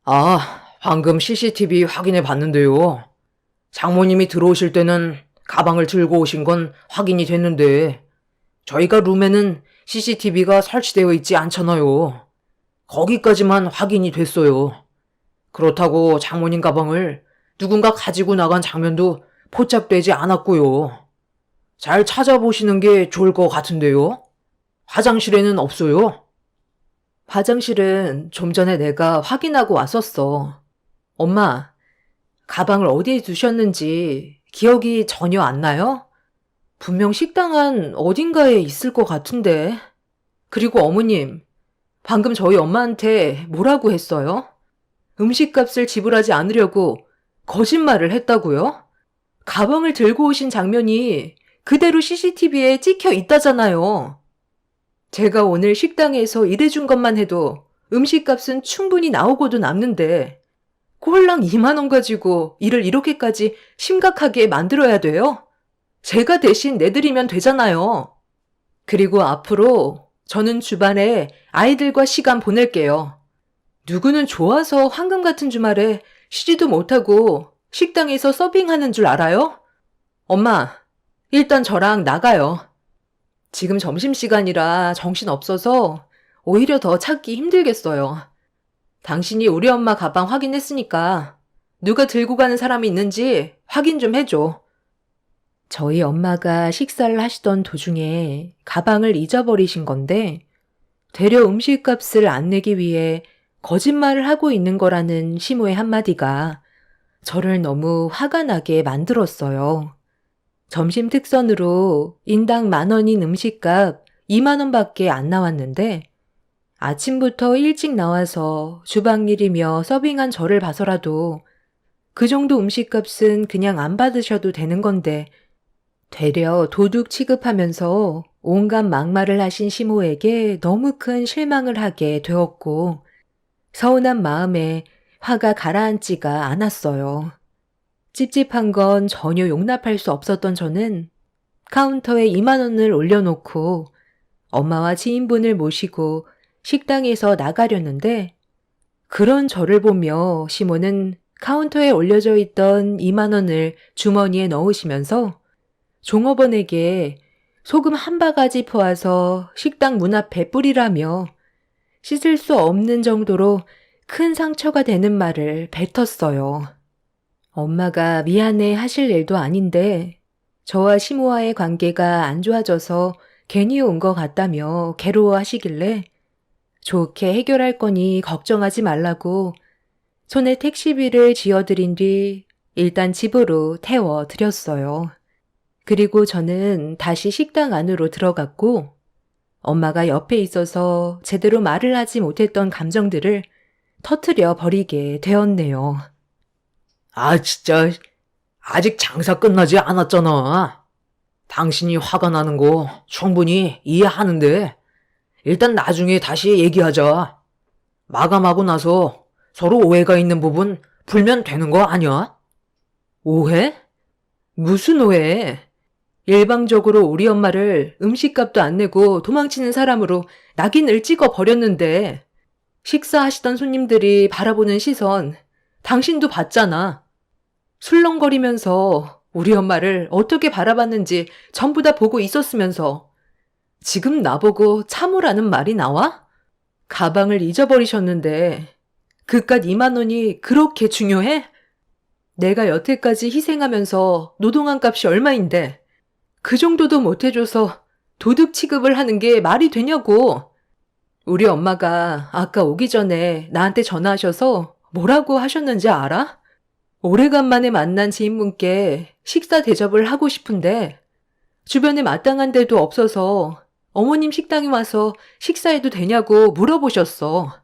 아, 방금 CCTV 확인해 봤는데요. 장모님이 들어오실 때는 가방을 들고 오신 건 확인이 됐는데 저희가 룸에는 CCTV가 설치되어 있지 않잖아요. 거기까지만 확인이 됐어요. 그렇다고 장모님 가방을 누군가 가지고 나간 장면도 포착되지 않았고요. 잘 찾아보시는 게 좋을 것 같은데요. 화장실에는 없어요. 화장실은 좀 전에 내가 확인하고 왔었어. 엄마, 가방을 어디에 두셨는지 기억이 전혀 안 나요? 분명 식당 안 어딘가에 있을 것 같은데. 그리고 어머님, 방금 저희 엄마한테 뭐라고 했어요? 음식값을 지불하지 않으려고 거짓말을 했다고요? 가방을 들고 오신 장면이 그대로 CCTV에 찍혀 있다잖아요. 제가 오늘 식당에서 일해준 것만 해도 음식값은 충분히 나오고도 남는데 꼴랑 2만 원 가지고 일을 이렇게까지 심각하게 만들어야 돼요? 제가 대신 내드리면 되잖아요. 그리고 앞으로 저는 주말에 아이들과 시간 보낼게요. 누구는 좋아서 황금 같은 주말에 쉬지도 못하고 식당에서 서빙하는 줄 알아요? 엄마, 일단 저랑 나가요. 지금 점심시간이라 정신없어서 오히려 더 찾기 힘들겠어요. 당신이 우리 엄마 가방 확인했으니까 누가 들고 가는 사람이 있는지 확인 좀 해줘. 저희 엄마가 식사를 하시던 도중에 가방을 잊어버리신 건데 되려 음식값을 안 내기 위해 거짓말을 하고 있는 거라는 시모의 한마디가 저를 너무 화가 나게 만들었어요. 점심 특선으로 인당 10,000원인 음식값 20,000원밖에 안 나왔는데 아침부터 일찍 나와서 주방일이며 서빙한 저를 봐서라도 그 정도 음식값은 그냥 안 받으셔도 되는 건데 되려 도둑 취급하면서 온갖 막말을 하신 시모에게 너무 큰 실망을 하게 되었고 서운한 마음에 화가 가라앉지가 않았어요. 찝찝한 건 전혀 용납할 수 없었던 저는 카운터에 20,000원을 올려놓고 엄마와 지인분을 모시고 식당에서 나가려는데 그런 저를 보며 시모는 카운터에 올려져 있던 20,000원을 주머니에 넣으시면서 종업원에게 소금 한 바가지 퍼와서 식당 문 앞에 뿌리라며 씻을 수 없는 정도로 큰 상처가 되는 말을 뱉었어요. 엄마가 미안해 하실 일도 아닌데 저와 시모와의 관계가 안 좋아져서 괜히 온 것 같다며 괴로워하시길래 좋게 해결할 거니 걱정하지 말라고 손에 택시비를 쥐어드린 뒤 일단 집으로 태워드렸어요. 그리고 저는 다시 식당 안으로 들어갔고 엄마가 옆에 있어서 제대로 말을 하지 못했던 감정들을 터트려 버리게 되었네요. 아, 진짜. 아직 장사 끝나지 않았잖아. 당신이 화가 나는 거 충분히 이해하는데 일단 나중에 다시 얘기하자. 마감하고 나서 서로 오해가 있는 부분 풀면 되는 거 아니야? 오해? 무슨 오해? 일방적으로 우리 엄마를 음식값도 안 내고 도망치는 사람으로 낙인을 찍어 버렸는데 식사하시던 손님들이 바라보는 시선 당신도 봤잖아. 술렁거리면서 우리 엄마를 어떻게 바라봤는지 전부 다 보고 있었으면서 지금 나보고 참으라는 말이 나와? 가방을 잊어버리셨는데 그깟 20,000원이 그렇게 중요해? 내가 여태까지 희생하면서 노동한 값이 얼마인데 그 정도도 못해줘서 도둑 취급을 하는 게 말이 되냐고. 우리 엄마가 아까 오기 전에 나한테 전화하셔서 뭐라고 하셨는지 알아? 오래간만에 만난 지인분께 식사 대접을 하고 싶은데 주변에 마땅한 데도 없어서 어머님 식당에 와서 식사해도 되냐고 물어보셨어.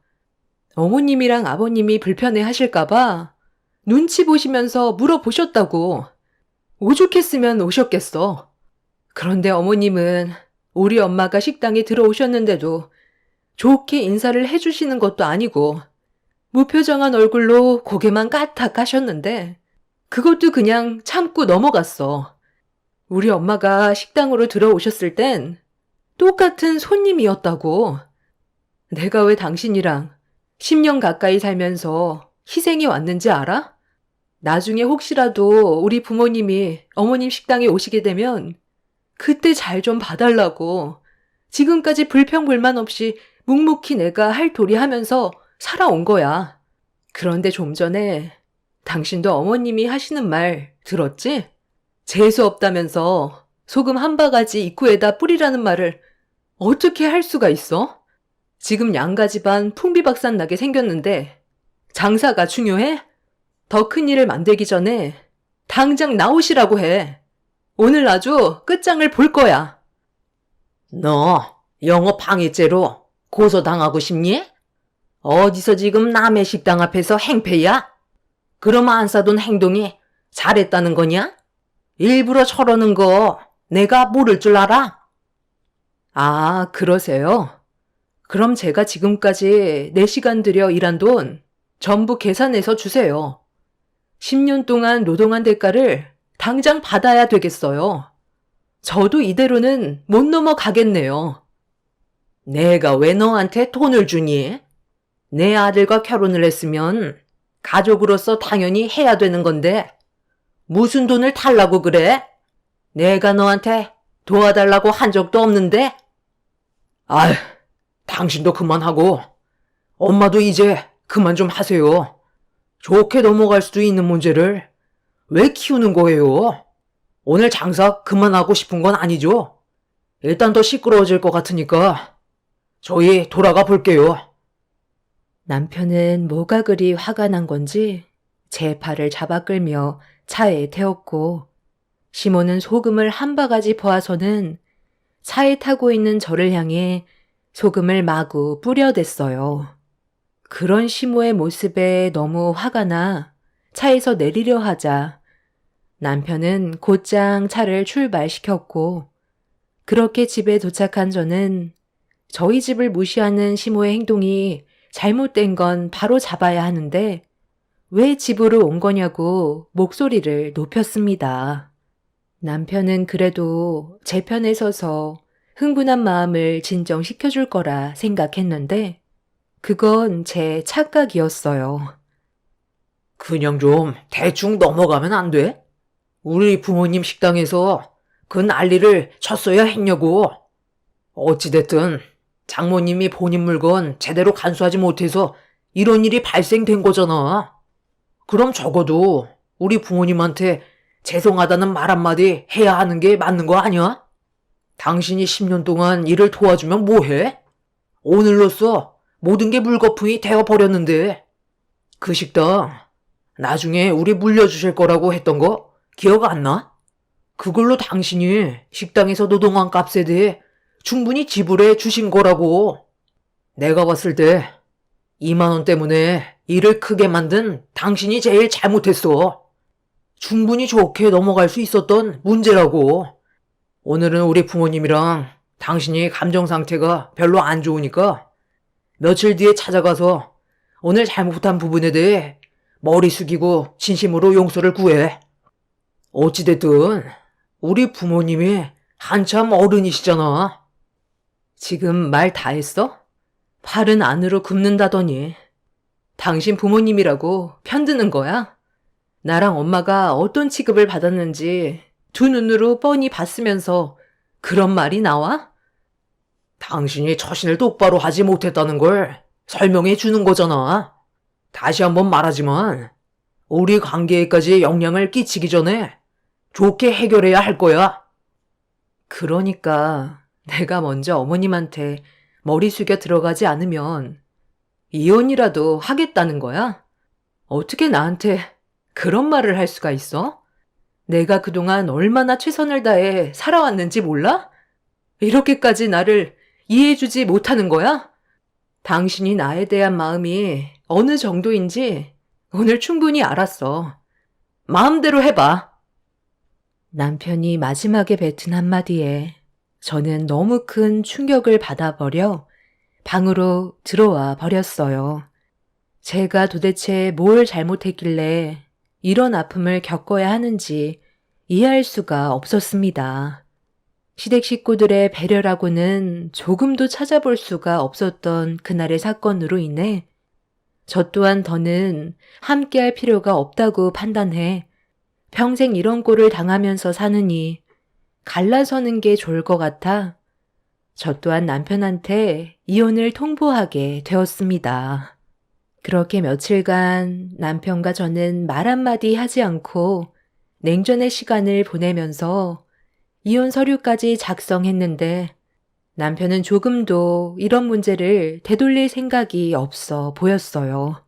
어머님이랑 아버님이 불편해 하실까봐 눈치 보시면서 물어보셨다고. 오죽했으면 오셨겠어. 그런데 어머님은 우리 엄마가 식당에 들어오셨는데도 좋게 인사를 해주시는 것도 아니고 무표정한 얼굴로 고개만 까딱 하셨는데 그것도 그냥 참고 넘어갔어. 우리 엄마가 식당으로 들어오셨을 땐 똑같은 손님이었다고. 내가 왜 당신이랑 10년 가까이 살면서 희생해 왔는지 알아? 나중에 혹시라도 우리 부모님이 어머님 식당에 오시게 되면 그때 잘 좀 봐달라고. 지금까지 불평불만 없이 묵묵히 내가 할 도리 하면서 살아온 거야. 그런데 좀 전에 당신도 어머님이 하시는 말 들었지? 재수 없다면서 소금 한 바가지 입구에다 뿌리라는 말을 어떻게 할 수가 있어? 지금 양가 집안 풍비박산 나게 생겼는데 장사가 중요해? 더 큰 일을 만들기 전에 당장 나오시라고 해. 오늘 아주 끝장을 볼 거야. 너 영업 방해죄로 고소당하고 싶니? 어디서 지금 남의 식당 앞에서 행패야? 그럼 안 싸돈 행동이 잘했다는 거냐? 일부러 저러는 거 내가 모를 줄 알아? 아, 그러세요? 그럼 제가 지금까지 4시간 들여 일한 돈 전부 계산해서 주세요. 10년 동안 노동한 대가를 당장 받아야 되겠어요. 저도 이대로는 못 넘어가겠네요. 내가 왜 너한테 돈을 주니? 내 아들과 결혼을 했으면 가족으로서 당연히 해야 되는 건데 무슨 돈을 달라고 그래? 내가 너한테 도와달라고 한 적도 없는데? 아휴, 당신도 그만하고 엄마도 이제 그만 좀 하세요. 좋게 넘어갈 수도 있는 문제를 왜 키우는 거예요? 오늘 장사 그만하고 싶은 건 아니죠? 일단 더 시끄러워질 것 같으니까 저희 돌아가 볼게요. 남편은 뭐가 그리 화가 난 건지 제 팔을 잡아 끌며 차에 태웠고, 시몬은 소금을 한 바가지 퍼와서는 차에 타고 있는 저를 향해 소금을 마구 뿌려댔어요. 그런 시모의 모습에 너무 화가 나 차에서 내리려 하자 남편은 곧장 차를 출발시켰고, 그렇게 집에 도착한 저는 저희 집을 무시하는 시모의 행동이 잘못된 건 바로 잡아야 하는데 왜 집으로 온 거냐고 목소리를 높였습니다. 남편은 그래도 제 편에 서서 흥분한 마음을 진정시켜줄 거라 생각했는데 그건 제 착각이었어요. 그냥 좀 대충 넘어가면 안 돼? 우리 부모님 식당에서 그 난리를 쳤어야 했냐고. 어찌됐든 장모님이 본인 물건 제대로 간수하지 못해서 이런 일이 발생된 거잖아. 그럼 적어도 우리 부모님한테 죄송하다는 말 한마디 해야 하는 게 맞는 거 아니야? 당신이 10년 동안 일을 도와주면 뭐해? 오늘로써 모든 게 물거품이 되어버렸는데 그 식당 나중에 우리 물려주실 거라고 했던 거 기억 안 나? 그걸로 당신이 식당에서 노동한 값에 대해 충분히 지불해 주신 거라고. 내가 봤을 때 2만 원 때문에 일을 크게 만든 당신이 제일 잘못했어. 충분히 좋게 넘어갈 수 있었던 문제라고. 오늘은 우리 부모님이랑 당신이 감정 상태가 별로 안 좋으니까 며칠 뒤에 찾아가서 오늘 잘못한 부분에 대해 머리 숙이고 진심으로 용서를 구해. 어찌됐든 우리 부모님이 한참 어른이시잖아. 지금 말 다 했어? 팔은 안으로 굽는다더니 당신 부모님이라고 편드는 거야? 나랑 엄마가 어떤 취급을 받았는지 두 눈으로 뻔히 봤으면서 그런 말이 나와? 당신이 처신을 똑바로 하지 못했다는 걸 설명해 주는 거잖아. 다시 한번 말하지만 우리 관계에까지 영향을 끼치기 전에 좋게 해결해야 할 거야. 그러니까 내가 먼저 어머님한테 머리 숙여 들어가지 않으면 이혼이라도 하겠다는 거야? 어떻게 나한테 그런 말을 할 수가 있어? 내가 그동안 얼마나 최선을 다해 살아왔는지 몰라? 이렇게까지 나를 이해해주지 못하는 거야? 당신이 나에 대한 마음이 어느 정도인지 오늘 충분히 알았어. 마음대로 해봐. 남편이 마지막에 뱉은 한마디에 저는 너무 큰 충격을 받아버려 방으로 들어와 버렸어요. 제가 도대체 뭘 잘못했길래 이런 아픔을 겪어야 하는지 이해할 수가 없었습니다. 시댁 식구들의 배려라고는 조금도 찾아볼 수가 없었던 그날의 사건으로 인해 저 또한 더는 함께할 필요가 없다고 판단해 평생 이런 꼴을 당하면서 사느니 갈라서는 게 좋을 것 같아 저 또한 남편한테 이혼을 통보하게 되었습니다. 그렇게 며칠간 남편과 저는 말 한마디 하지 않고 냉전의 시간을 보내면서 이혼 서류까지 작성했는데 남편은 조금도 이런 문제를 되돌릴 생각이 없어 보였어요.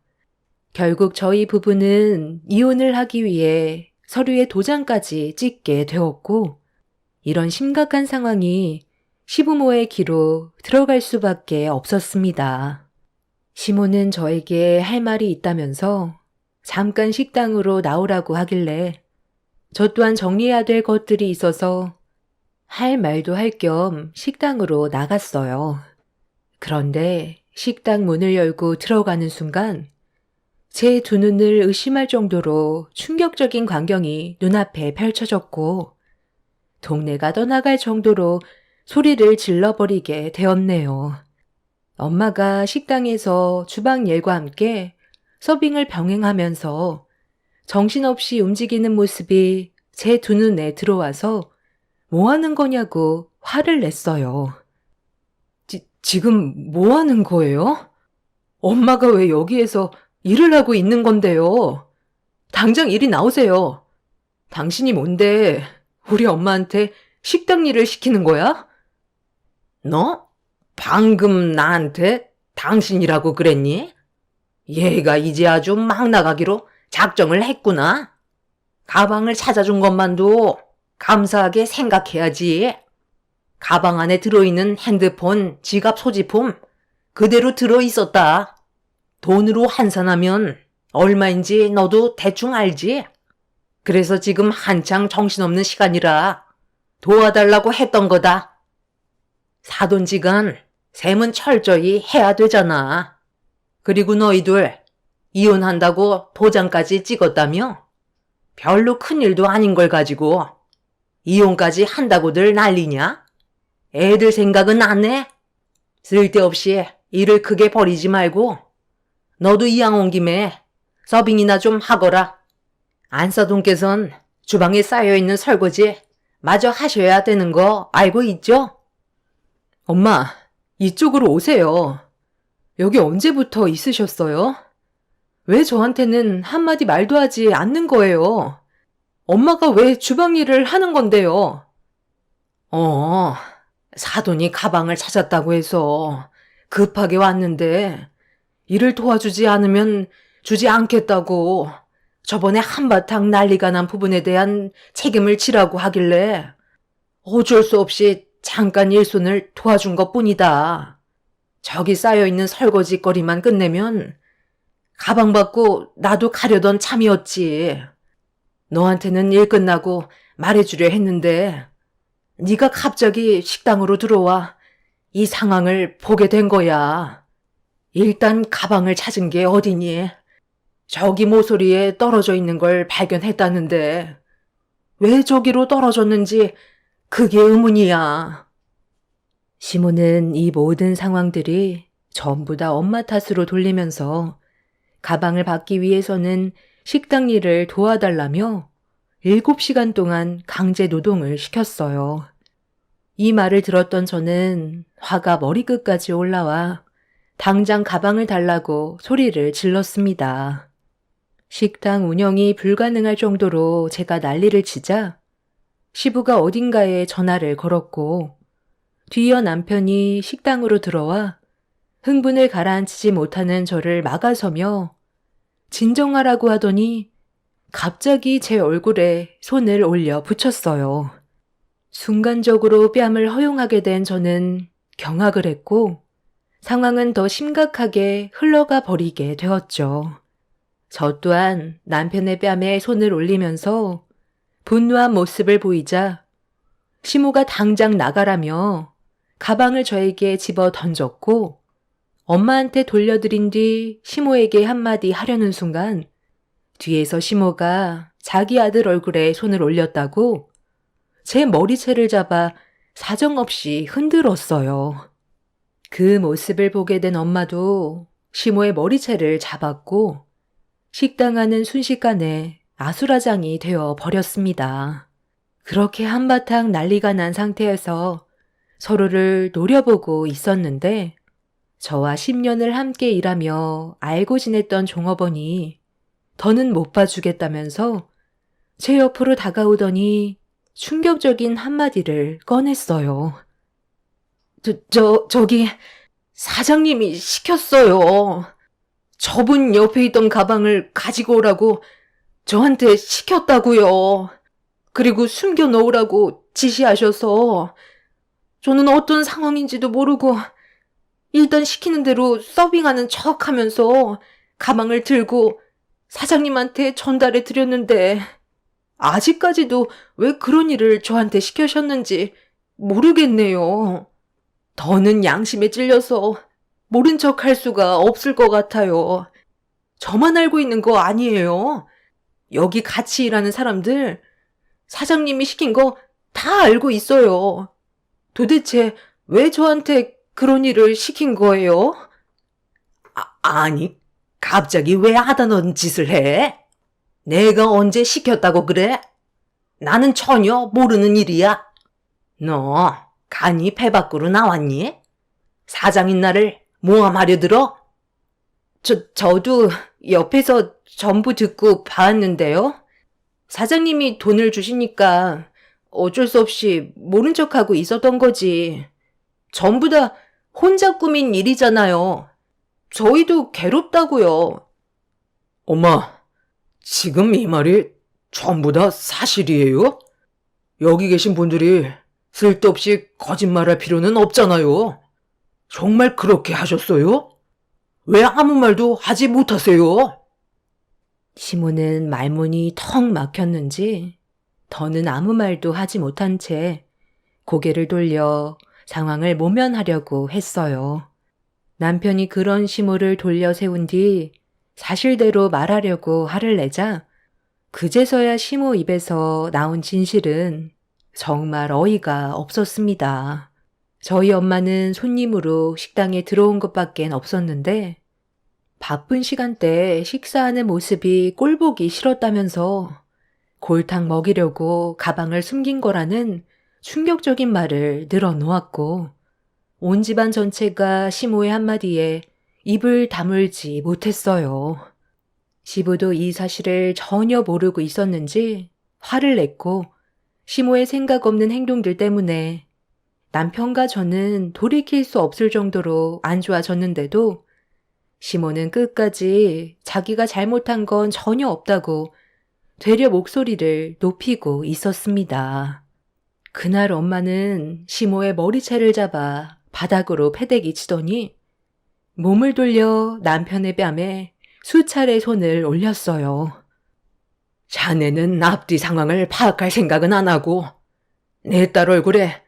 결국 저희 부부는 이혼을 하기 위해 서류에 도장까지 찍게 되었고 이런 심각한 상황이 시부모의 귀로 들어갈 수밖에 없었습니다. 시모는 저에게 할 말이 있다면서 잠깐 식당으로 나오라고 하길래 저 또한 정리해야 될 것들이 있어서 할 말도 할 겸 식당으로 나갔어요. 그런데 식당 문을 열고 들어가는 순간 제 두 눈을 의심할 정도로 충격적인 광경이 눈앞에 펼쳐졌고 동네가 떠나갈 정도로 소리를 질러버리게 되었네요. 엄마가 식당에서 주방 일과 함께 서빙을 병행하면서 정신없이 움직이는 모습이 제 두 눈에 들어와서 뭐 하는 거냐고 화를 냈어요. 지금 뭐 하는 거예요? 엄마가 왜 여기에서 일을 하고 있는 건데요? 당장 이리 나오세요. 당신이 뭔데 우리 엄마한테 식당 일을 시키는 거야? 너? 방금 나한테 당신이라고 그랬니? 얘가 이제 아주 막 나가기로 작정을 했구나. 가방을 찾아준 것만도 감사하게 생각해야지. 가방 안에 들어있는 핸드폰, 지갑 소지품 그대로 들어있었다. 돈으로 환산하면 얼마인지 너도 대충 알지? 그래서 지금 한창 정신없는 시간이라 도와달라고 했던 거다. 사돈지간 셈은 철저히 해야 되잖아. 그리고 너희들 이혼한다고 도장까지 찍었다며? 별로 큰일도 아닌 걸 가지고 이혼까지 한다고들 난리냐? 애들 생각은 안 해? 쓸데없이 일을 크게 벌이지 말고 너도 이왕 온 김에 서빙이나 좀 하거라. 안사돈께선 주방에 쌓여있는 설거지 마저 하셔야 되는 거 알고 있죠? 엄마, 이쪽으로 오세요. 여기 언제부터 있으셨어요? 왜 저한테는 한마디 말도 하지 않는 거예요? 엄마가 왜 주방 일을 하는 건데요? 사돈이 가방을 찾았다고 해서 급하게 왔는데 일을 도와주지 않으면 주지 않겠다고 저번에 한바탕 난리가 난 부분에 대한 책임을 지라고 하길래 어쩔 수 없이 잠깐 일손을 도와준 것뿐이다. 저기 쌓여있는 설거지거리만 끝내면 가방 받고 나도 가려던 참이었지. 너한테는 일 끝나고 말해주려 했는데 네가 갑자기 식당으로 들어와 이 상황을 보게 된 거야. 일단 가방을 찾은 게 어디니? 저기 모서리에 떨어져 있는 걸 발견했다는데 왜 저기로 떨어졌는지 그게 의문이야. 시모는 이 모든 상황들이 전부 다 엄마 탓으로 돌리면서 가방을 받기 위해서는 식당 일을 도와달라며 7시간 동안 강제 노동을 시켰어요. 이 말을 들었던 저는 화가 머리끝까지 올라와 당장 가방을 달라고 소리를 질렀습니다. 식당 운영이 불가능할 정도로 제가 난리를 치자 시부가 어딘가에 전화를 걸었고 뒤이어 남편이 식당으로 들어와 흥분을 가라앉히지 못하는 저를 막아서며 진정하라고 하더니 갑자기 제 얼굴에 손을 올려 붙였어요. 순간적으로 뺨을 허용하게 된 저는 경악을 했고 상황은 더 심각하게 흘러가 버리게 되었죠. 저 또한 남편의 뺨에 손을 올리면서 분노한 모습을 보이자 시모가 당장 나가라며 가방을 저에게 집어 던졌고 엄마한테 돌려드린 뒤 시모에게 한마디 하려는 순간 뒤에서 시모가 자기 아들 얼굴에 손을 올렸다고 제 머리채를 잡아 사정없이 흔들었어요. 그 모습을 보게 된 엄마도 시모의 머리채를 잡았고 식당 안은 순식간에 아수라장이 되어 버렸습니다. 그렇게 한바탕 난리가 난 상태에서 서로를 노려보고 있었는데 저와 10년을 함께 일하며 알고 지냈던 종업원이 더는 못 봐주겠다면서 제 옆으로 다가오더니 충격적인 한마디를 꺼냈어요. 저기 사장님이 시켰어요. 저분 옆에 있던 가방을 가지고 오라고 저한테 시켰다고요. 그리고 숨겨 놓으라고 지시하셔서 저는 어떤 상황인지도 모르고 일단 시키는 대로 서빙하는 척 하면서 가방을 들고 사장님한테 전달해 드렸는데 아직까지도 왜 그런 일을 저한테 시키셨는지 모르겠네요. 더는 양심에 찔려서 모른 척 할 수가 없을 것 같아요. 저만 알고 있는 거 아니에요. 여기 같이 일하는 사람들 사장님이 시킨 거 다 알고 있어요. 도대체 왜 저한테 그런 일을 시킨 거예요? 아니, 갑자기 왜 하다 넌 짓을 해? 내가 언제 시켰다고 그래? 나는 전혀 모르는 일이야. 너 간이 배 밖으로 나왔니? 사장인 나를 모함하려 들어? 저도 옆에서 전부 듣고 봤는데요. 사장님이 돈을 주시니까 어쩔 수 없이 모른 척하고 있었던 거지. 전부 다 혼자 꾸민 일이잖아요. 저희도 괴롭다고요. 엄마, 지금 이 말이 전부 다 사실이에요? 여기 계신 분들이 쓸데없이 거짓말할 필요는 없잖아요. 정말 그렇게 하셨어요? 왜 아무 말도 하지 못하세요? 시모는 말문이 턱 막혔는지 더는 아무 말도 하지 못한 채 고개를 돌려 상황을 모면하려고 했어요. 남편이 그런 시모를 돌려 세운 뒤 사실대로 말하려고 화를 내자 그제서야 시모 입에서 나온 진실은 정말 어이가 없었습니다. 저희 엄마는 손님으로 식당에 들어온 것밖엔 없었는데 바쁜 시간대에 식사하는 모습이 꼴보기 싫었다면서 골탕 먹이려고 가방을 숨긴 거라는 충격적인 말을 늘어놓았고 온 집안 전체가 시모의 한마디에 입을 다물지 못했어요. 시부도 이 사실을 전혀 모르고 있었는지 화를 냈고 시모의 생각 없는 행동들 때문에 남편과 저는 돌이킬 수 없을 정도로 안 좋아졌는데도 시모는 끝까지 자기가 잘못한 건 전혀 없다고 되려 목소리를 높이고 있었습니다. 그날 엄마는 시모의 머리채를 잡아 바닥으로 패대기 치더니 몸을 돌려 남편의 뺨에 수차례 손을 올렸어요. 자네는 앞뒤 상황을 파악할 생각은 안 하고 내 딸 얼굴에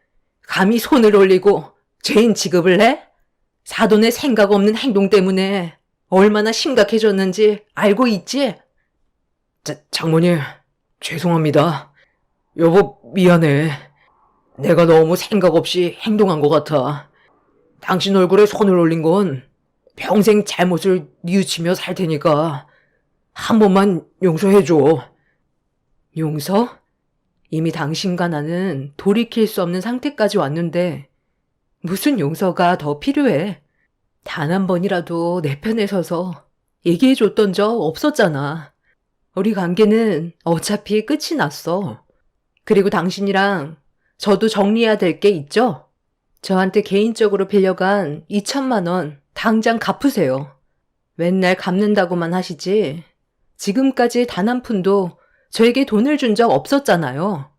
감히 손을 올리고 죄인 취급을 해? 사돈의 생각 없는 행동 때문에 얼마나 심각해졌는지 알고 있지? 장모님, 죄송합니다. 여보, 미안해. 내가 너무 생각 없이 행동한 것 같아. 당신 얼굴에 손을 올린 건 평생 잘못을 뉘우치며 살 테니까 한 번만 용서해줘. 용서? 이미 당신과 나는 돌이킬 수 없는 상태까지 왔는데 무슨 용서가 더 필요해? 단 한 번이라도 내 편에 서서 얘기해줬던 적 없었잖아. 우리 관계는 어차피 끝이 났어. 그리고 당신이랑 저도 정리해야 될 게 있죠? 저한테 개인적으로 빌려간 2천만 원 당장 갚으세요. 맨날 갚는다고만 하시지 지금까지 단 한 푼도 저에게 돈을 준 적 없었잖아요.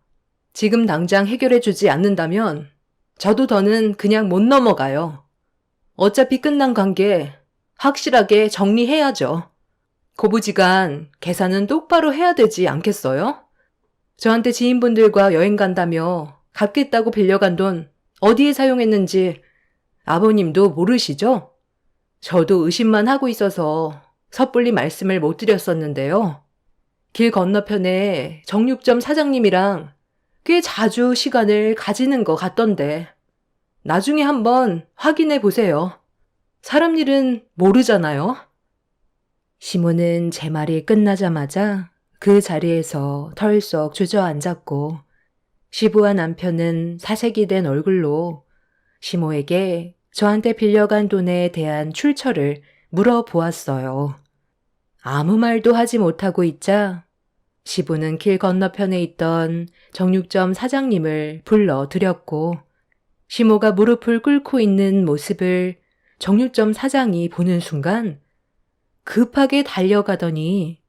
지금 당장 해결해주지 않는다면 저도 더는 그냥 못 넘어가요. 어차피 끝난 관계 확실하게 정리해야죠. 고부지간 계산은 똑바로 해야 되지 않겠어요? 저한테 지인분들과 여행 간다며 갚겠다고 빌려간 돈 어디에 사용했는지 아버님도 모르시죠? 저도 의심만 하고 있어서 섣불리 말씀을 못 드렸었는데요. 길 건너편에 정육점 사장님이랑 꽤 자주 시간을 가지는 것 같던데 나중에 한번 확인해 보세요. 사람 일은 모르잖아요. 시모는 제 말이 끝나자마자 그 자리에서 털썩 주저앉았고 시부와 남편은 사색이 된 얼굴로 시모에게 저한테 빌려간 돈에 대한 출처를 물어보았어요. 아무 말도 하지 못하고 있자 시부는 길 건너편에 있던 정육점 사장님을 불러들였고 시모가 무릎을 꿇고 있는 모습을 정육점 사장이 보는 순간 급하게 달려가더니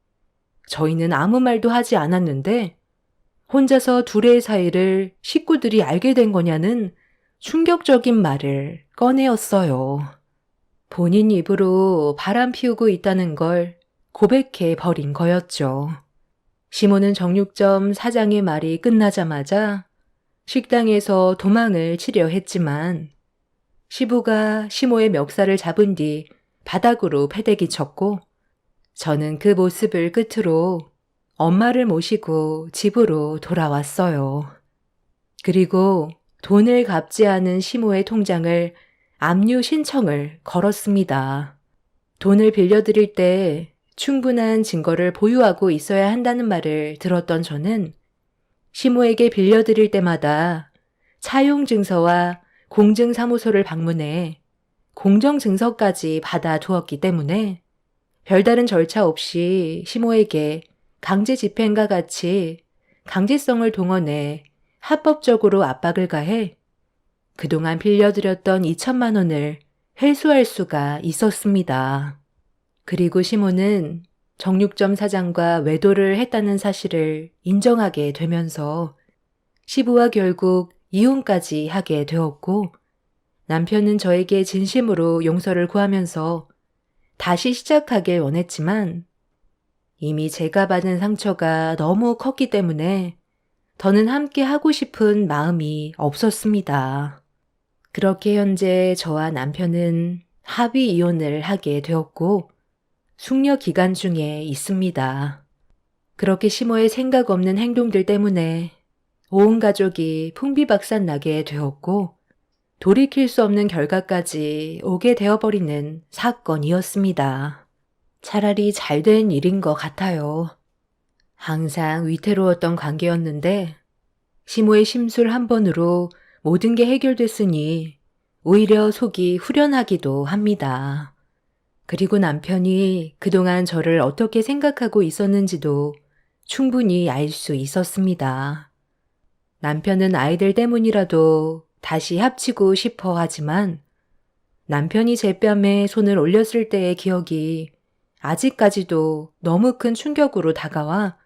저희는 아무 말도 하지 않았는데 혼자서 둘의 사이를 식구들이 알게 된 거냐는 충격적인 말을 꺼내었어요. 본인 입으로 바람 피우고 있다는 걸 고백해 버린 거였죠. 시모는 정육점 사장의 말이 끝나자마자 식당에서 도망을 치려 했지만 시부가 시모의 멱살을 잡은 뒤 바닥으로 패대기 쳤고 저는 그 모습을 끝으로 엄마를 모시고 집으로 돌아왔어요. 그리고 돈을 갚지 않은 시모의 통장을 압류 신청을 걸었습니다. 돈을 빌려드릴 때 충분한 증거를 보유하고 있어야 한다는 말을 들었던 저는 시모에게 빌려드릴 때마다 차용증서와 공증사무소를 방문해 공정증서까지 받아두었기 때문에 별다른 절차 없이 시모에게 강제집행과 같이 강제성을 동원해 합법적으로 압박을 가해 그동안 빌려드렸던 2천만 원을 회수할 수가 있었습니다. 그리고 시모는 정육점 사장과 외도를 했다는 사실을 인정하게 되면서 시부와 결국 이혼까지 하게 되었고, 남편은 저에게 진심으로 용서를 구하면서 다시 시작하길 원했지만 이미 제가 받은 상처가 너무 컸기 때문에 더는 함께 하고 싶은 마음이 없었습니다. 그렇게 현재 저와 남편은 합의 이혼을 하게 되었고 숙려 기간 중에 있습니다. 그렇게 시모의 생각 없는 행동들 때문에 온 가족이 풍비박산 나게 되었고 돌이킬 수 없는 결과까지 오게 되어버리는 사건이었습니다. 차라리 잘된 일인 것 같아요. 항상 위태로웠던 관계였는데 시모의 심술 한 번으로 모든 게 해결됐으니 오히려 속이 후련하기도 합니다. 그리고 남편이 그동안 저를 어떻게 생각하고 있었는지도 충분히 알 수 있었습니다. 남편은 아이들 때문이라도 다시 합치고 싶어 하지만 남편이 제 뺨에 손을 올렸을 때의 기억이 아직까지도 너무 큰 충격으로 다가와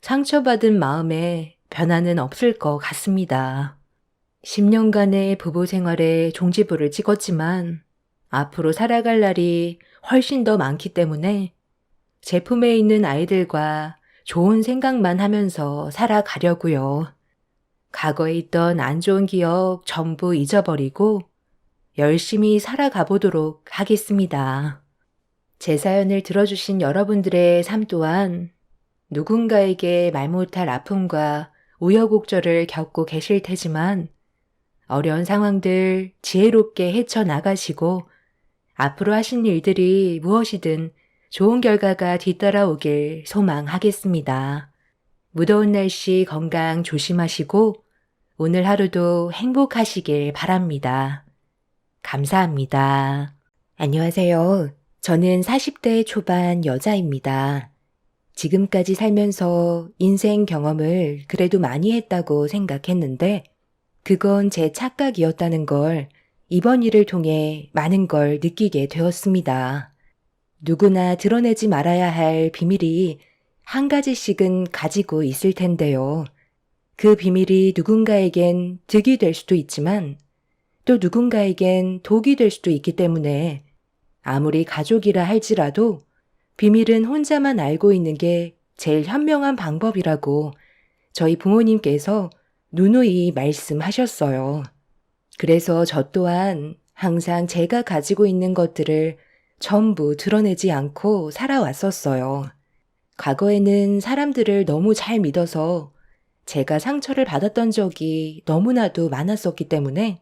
상처받은 마음에 변화는 없을 것 같습니다. 10년간의 부부 생활에 종지부를 찍었지만 앞으로 살아갈 날이 훨씬 더 많기 때문에 제 품에 있는 아이들과 좋은 생각만 하면서 살아가려고요. 과거에 있던 안 좋은 기억 전부 잊어버리고 열심히 살아가 보도록 하겠습니다. 제 사연을 들어주신 여러분들의 삶 또한 누군가에게 말 못할 아픔과 우여곡절을 겪고 계실 테지만 어려운 상황들 지혜롭게 헤쳐나가시고 앞으로 하신 일들이 무엇이든 좋은 결과가 뒤따라오길 소망하겠습니다. 무더운 날씨 건강 조심하시고 오늘 하루도 행복하시길 바랍니다. 감사합니다. 안녕하세요. 저는 40대 초반 여자입니다. 지금까지 살면서 인생 경험을 그래도 많이 했다고 생각했는데 그건 제 착각이었다는 걸 이번 일을 통해 많은 걸 느끼게 되었습니다. 누구나 드러내지 말아야 할 비밀이 한 가지씩은 가지고 있을 텐데요. 그 비밀이 누군가에겐 득이 될 수도 있지만 또 누군가에겐 독이 될 수도 있기 때문에 아무리 가족이라 할지라도 비밀은 혼자만 알고 있는 게 제일 현명한 방법이라고 저희 부모님께서 누누이 말씀하셨어요. 그래서 저 또한 항상 제가 가지고 있는 것들을 전부 드러내지 않고 살아왔었어요. 과거에는 사람들을 너무 잘 믿어서 제가 상처를 받았던 적이 너무나도 많았었기 때문에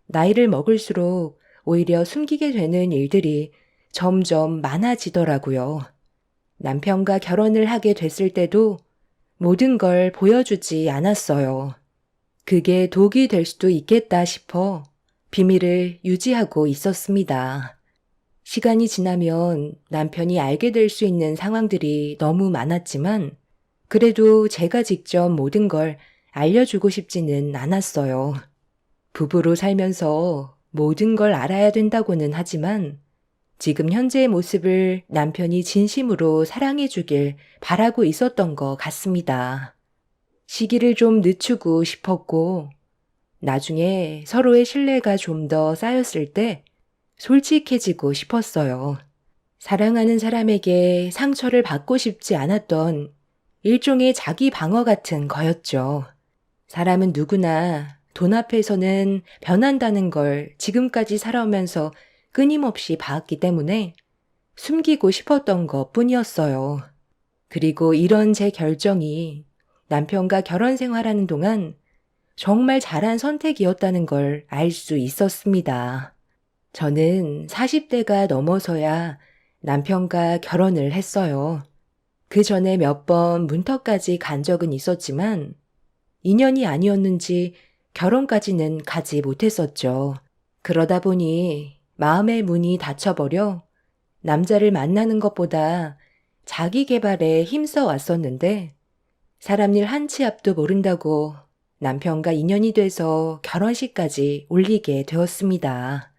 나이를 먹을수록 오히려 숨기게 되는 일들이 점점 많아지더라고요. 남편과 결혼을 하게 됐을 때도 모든 걸 보여주지 않았어요. 그게 독이 될 수도 있겠다 싶어 비밀을 유지하고 있었습니다. 시간이 지나면 남편이 알게 될 수 있는 상황들이 너무 많았지만 그래도 제가 직접 모든 걸 알려주고 싶지는 않았어요. 부부로 살면서 모든 걸 알아야 된다고는 하지만 지금 현재의 모습을 남편이 진심으로 사랑해 주길 바라고 있었던 것 같습니다. 시기를 좀 늦추고 싶었고 나중에 서로의 신뢰가 좀 더 쌓였을 때 솔직해지고 싶었어요. 사랑하는 사람에게 상처를 받고 싶지 않았던 일종의 자기 방어 같은 거였죠. 사람은 누구나 돈 앞에서는 변한다는 걸 지금까지 살아오면서 끊임없이 봐왔기 때문에 숨기고 싶었던 것 뿐이었어요. 그리고 이런 제 결정이 남편과 결혼 생활하는 동안 정말 잘한 선택이었다는 걸 알 수 있었습니다. 저는 40대가 넘어서야 남편과 결혼을 했어요. 그 전에 몇 번 문턱까지 간 적은 있었지만 인연이 아니었는지 결혼까지는 가지 못했었죠. 그러다 보니 마음의 문이 닫혀버려 남자를 만나는 것보다 자기 개발에 힘써 왔었는데 사람 일 한 치 앞도 모른다고 남편과 인연이 돼서 결혼식까지 올리게 되었습니다.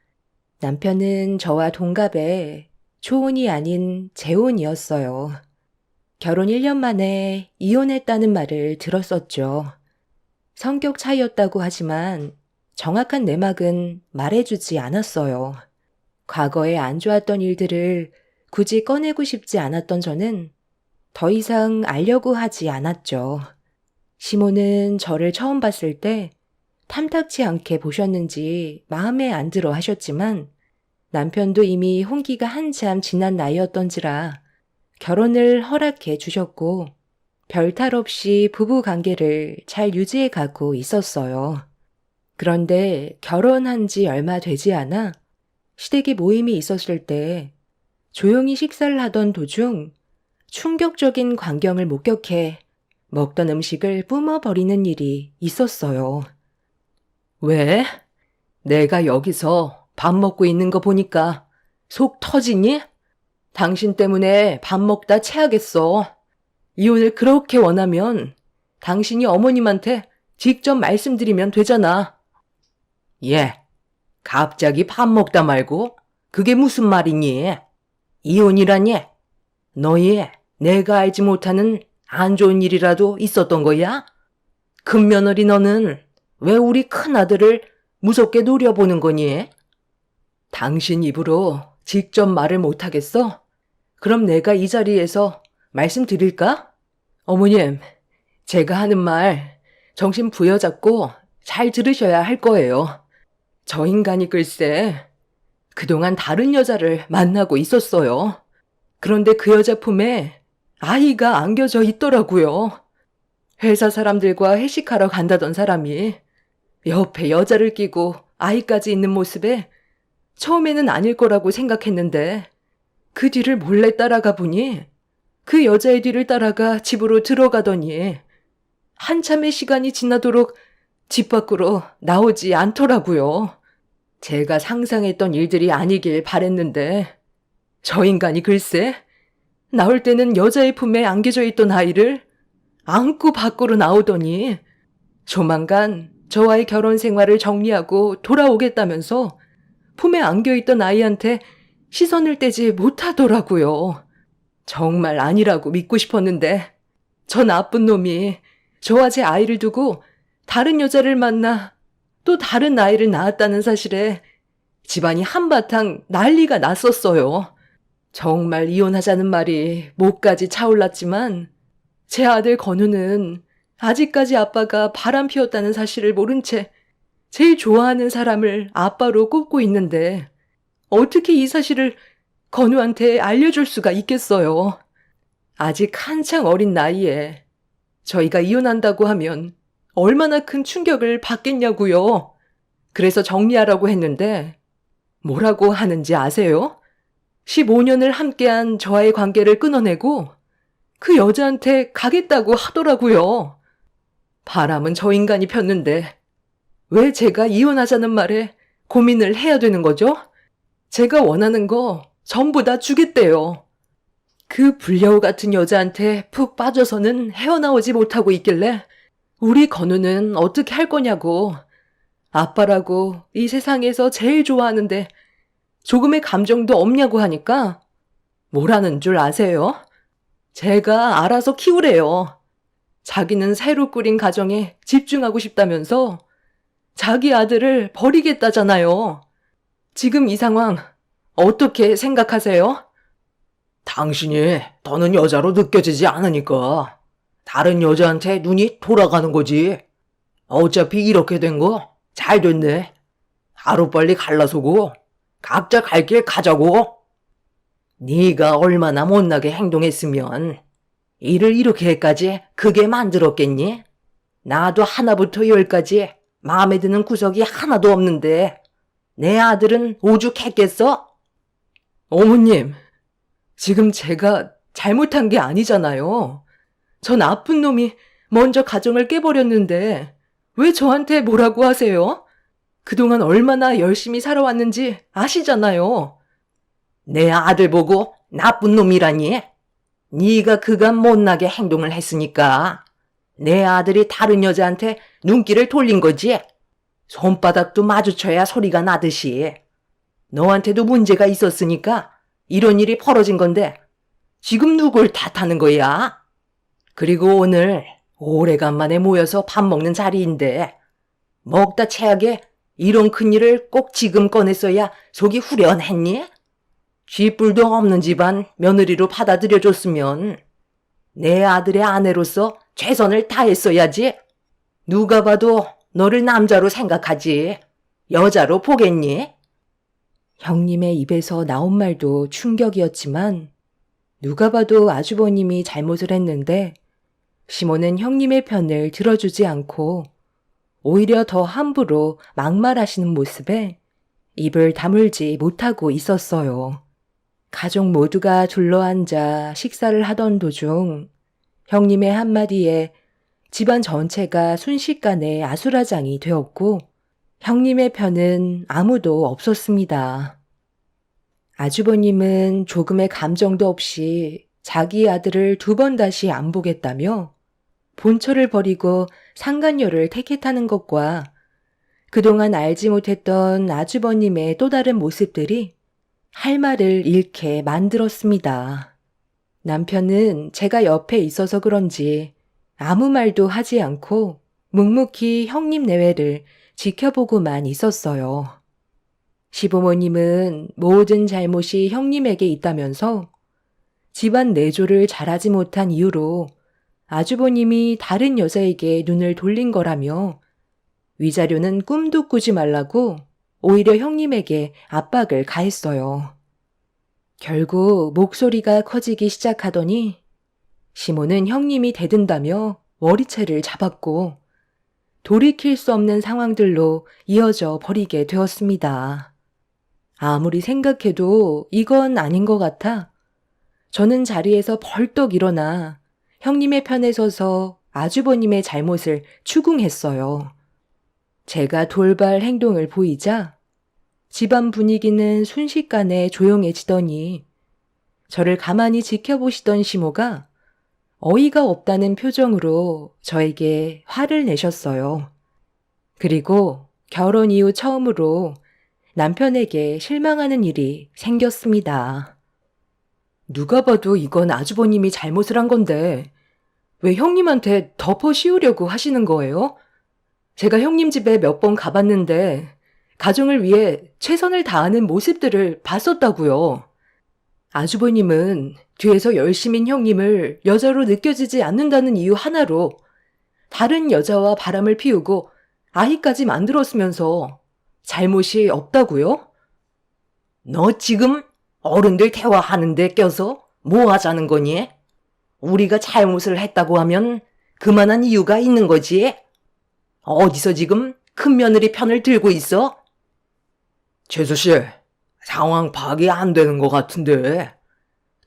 남편은 저와 동갑의 초혼이 아닌 재혼이었어요. 결혼 1년 만에 이혼했다는 말을 들었었죠. 성격 차이였다고 하지만 정확한 내막은 말해주지 않았어요. 과거에 안 좋았던 일들을 굳이 꺼내고 싶지 않았던 저는 더 이상 알려고 하지 않았죠. 시모는 저를 처음 봤을 때 탐탁치 않게 보셨는지 마음에 안 들어 하셨지만 남편도 이미 혼기가 한참 지난 나이였던지라 결혼을 허락해 주셨고 별 탈 없이 부부 관계를 잘 유지해 가고 있었어요. 그런데 결혼한 지 얼마 되지 않아 시댁에 모임이 있었을 때 조용히 식사를 하던 도중 충격적인 광경을 목격해 먹던 음식을 뿜어버리는 일이 있었어요. 왜? 내가 여기서 밥 먹고 있는 거 보니까 속 터지니? 당신 때문에 밥 먹다 체하겠어. 이혼을 그렇게 원하면 당신이 어머님한테 직접 말씀드리면 되잖아. 예, 갑자기 밥 먹다 말고 그게 무슨 말이니? 이혼이라니? 너희 내가 알지 못하는 안 좋은 일이라도 있었던 거야? 큰며느리 너는 왜 우리 큰아들을 무섭게 노려보는 거니? 당신 입으로 직접 말을 못하겠어? 그럼 내가 이 자리에서 말씀드릴까? 어머님, 제가 하는 말 정신 부여잡고 잘 들으셔야 할 거예요. 저 인간이 글쎄 그동안 다른 여자를 만나고 있었어요. 그런데 그 여자 품에 아이가 안겨져 있더라고요. 회사 사람들과 회식하러 간다던 사람이 옆에 여자를 끼고 아이까지 있는 모습에 처음에는 아닐 거라고 생각했는데 그 뒤를 몰래 따라가 보니 그 여자의 뒤를 따라가 집으로 들어가더니 한참의 시간이 지나도록 집 밖으로 나오지 않더라고요. 제가 상상했던 일들이 아니길 바랬는데 저 인간이 글쎄 나올 때는 여자의 품에 안겨져 있던 아이를 안고 밖으로 나오더니 조만간 저와의 결혼 생활을 정리하고 돌아오겠다면서 품에 안겨있던 아이한테 시선을 떼지 못하더라고요. 정말 아니라고 믿고 싶었는데 저 나쁜 놈이 저와 제 아이를 두고 다른 여자를 만나 또 다른 아이를 낳았다는 사실에 집안이 한바탕 난리가 났었어요. 정말 이혼하자는 말이 목까지 차올랐지만 제 아들 건우는 아직까지 아빠가 바람 피웠다는 사실을 모른 채 제일 좋아하는 사람을 아빠로 꼽고 있는데 어떻게 이 사실을 건우한테 알려줄 수가 있겠어요. 아직 한창 어린 나이에 저희가 이혼한다고 하면 얼마나 큰 충격을 받겠냐고요. 그래서 정리하라고 했는데 뭐라고 하는지 아세요? 15년을 함께한 저와의 관계를 끊어내고 그 여자한테 가겠다고 하더라고요. 바람은 저 인간이 폈는데 왜 제가 이혼하자는 말에 고민을 해야 되는 거죠? 제가 원하는 거 전부 다 주겠대요. 그 불려우 같은 여자한테 푹 빠져서는 헤어나오지 못하고 있길래 우리 건우는 어떻게 할 거냐고. 아빠라고 이 세상에서 제일 좋아하는데 조금의 감정도 없냐고 하니까 뭐라는 줄 아세요? 제가 알아서 키우래요. 자기는 새로 꾸린 가정에 집중하고 싶다면서 자기 아들을 버리겠다잖아요. 지금 이 상황 어떻게 생각하세요? 당신이 더는 여자로 느껴지지 않으니까 다른 여자한테 눈이 돌아가는 거지. 어차피 이렇게 된 거 잘 됐네. 하루빨리 갈라서고 각자 갈 길 가자고. 네가 얼마나 못나게 행동했으면 일을 이렇게까지 크게 만들었겠니? 나도 하나부터 열까지 마음에 드는 구석이 하나도 없는데 내 아들은 오죽했겠어? 어머님, 지금 제가 잘못한 게 아니잖아요. 저 나쁜 놈이 먼저 가정을 깨버렸는데 왜 저한테 뭐라고 하세요? 그동안 얼마나 열심히 살아왔는지 아시잖아요. 내 아들 보고 나쁜 놈이라니? 네가 그간 못나게 행동을 했으니까 내 아들이 다른 여자한테 눈길을 돌린 거지? 손바닥도 마주쳐야 소리가 나듯이. 너한테도 문제가 있었으니까 이런 일이 벌어진 건데 지금 누굴 탓하는 거야? 그리고 오늘 오래간만에 모여서 밥 먹는 자리인데 먹다 체하게 이런 큰일을 꼭 지금 꺼냈어야 속이 후련했니? 쥐뿔도 없는 집안 며느리로 받아들여줬으면 내 아들의 아내로서 최선을 다했어야지. 누가 봐도 너를 남자로 생각하지 여자로 보겠니? 형님의 입에서 나온 말도 충격이었지만 누가 봐도 아주버님이 잘못을 했는데 시몬은 형님의 편을 들어주지 않고 오히려 더 함부로 막말하시는 모습에 입을 다물지 못하고 있었어요. 가족 모두가 둘러앉아 식사를 하던 도중 형님의 한마디에 집안 전체가 순식간에 아수라장이 되었고 형님의 편은 아무도 없었습니다. 아주버님은 조금의 감정도 없이 자기 아들을 2번 다시 안 보겠다며 본처를 버리고 상간녀를 택했다는 것과 그동안 알지 못했던 아주버님의 또 다른 모습들이 할 말을 잃게 만들었습니다. 남편은 제가 옆에 있어서 그런지 아무 말도 하지 않고 묵묵히 형님 내외를 지켜보고만 있었어요. 시부모님은 모든 잘못이 형님에게 있다면서 집안 내조를 잘하지 못한 이유로 아주버님이 다른 여자에게 눈을 돌린 거라며 위자료는 꿈도 꾸지 말라고 오히려 형님에게 압박을 가했어요. 결국 목소리가 커지기 시작하더니 시몬은 형님이 대든다며 머리채를 잡았고 돌이킬 수 없는 상황들로 이어져 버리게 되었습니다. 아무리 생각해도 이건 아닌 것 같아 저는 자리에서 벌떡 일어나 형님의 편에 서서 아주버님의 잘못을 추궁했어요. 제가 돌발 행동을 보이자 집안 분위기는 순식간에 조용해지더니 저를 가만히 지켜보시던 시모가 어이가 없다는 표정으로 저에게 화를 내셨어요. 그리고 결혼 이후 처음으로 남편에게 실망하는 일이 생겼습니다. 누가 봐도 이건 아주버님이 잘못을 한 건데 왜 형님한테 덮어 씌우려고 하시는 거예요? 제가 형님 집에 몇 번 가봤는데 가정을 위해 최선을 다하는 모습들을 봤었다고요. 아주버님은 뒤에서 열심인 형님을 여자로 느껴지지 않는다는 이유 하나로 다른 여자와 바람을 피우고 아이까지 만들었으면서 잘못이 없다고요? 너 지금 어른들 대화하는데 껴서 뭐 하자는 거니? 우리가 잘못을 했다고 하면 그만한 이유가 있는 거지. 어디서 지금 큰 며느리 편을 들고 있어? 재수 씨, 상황 파악이 안 되는 것 같은데.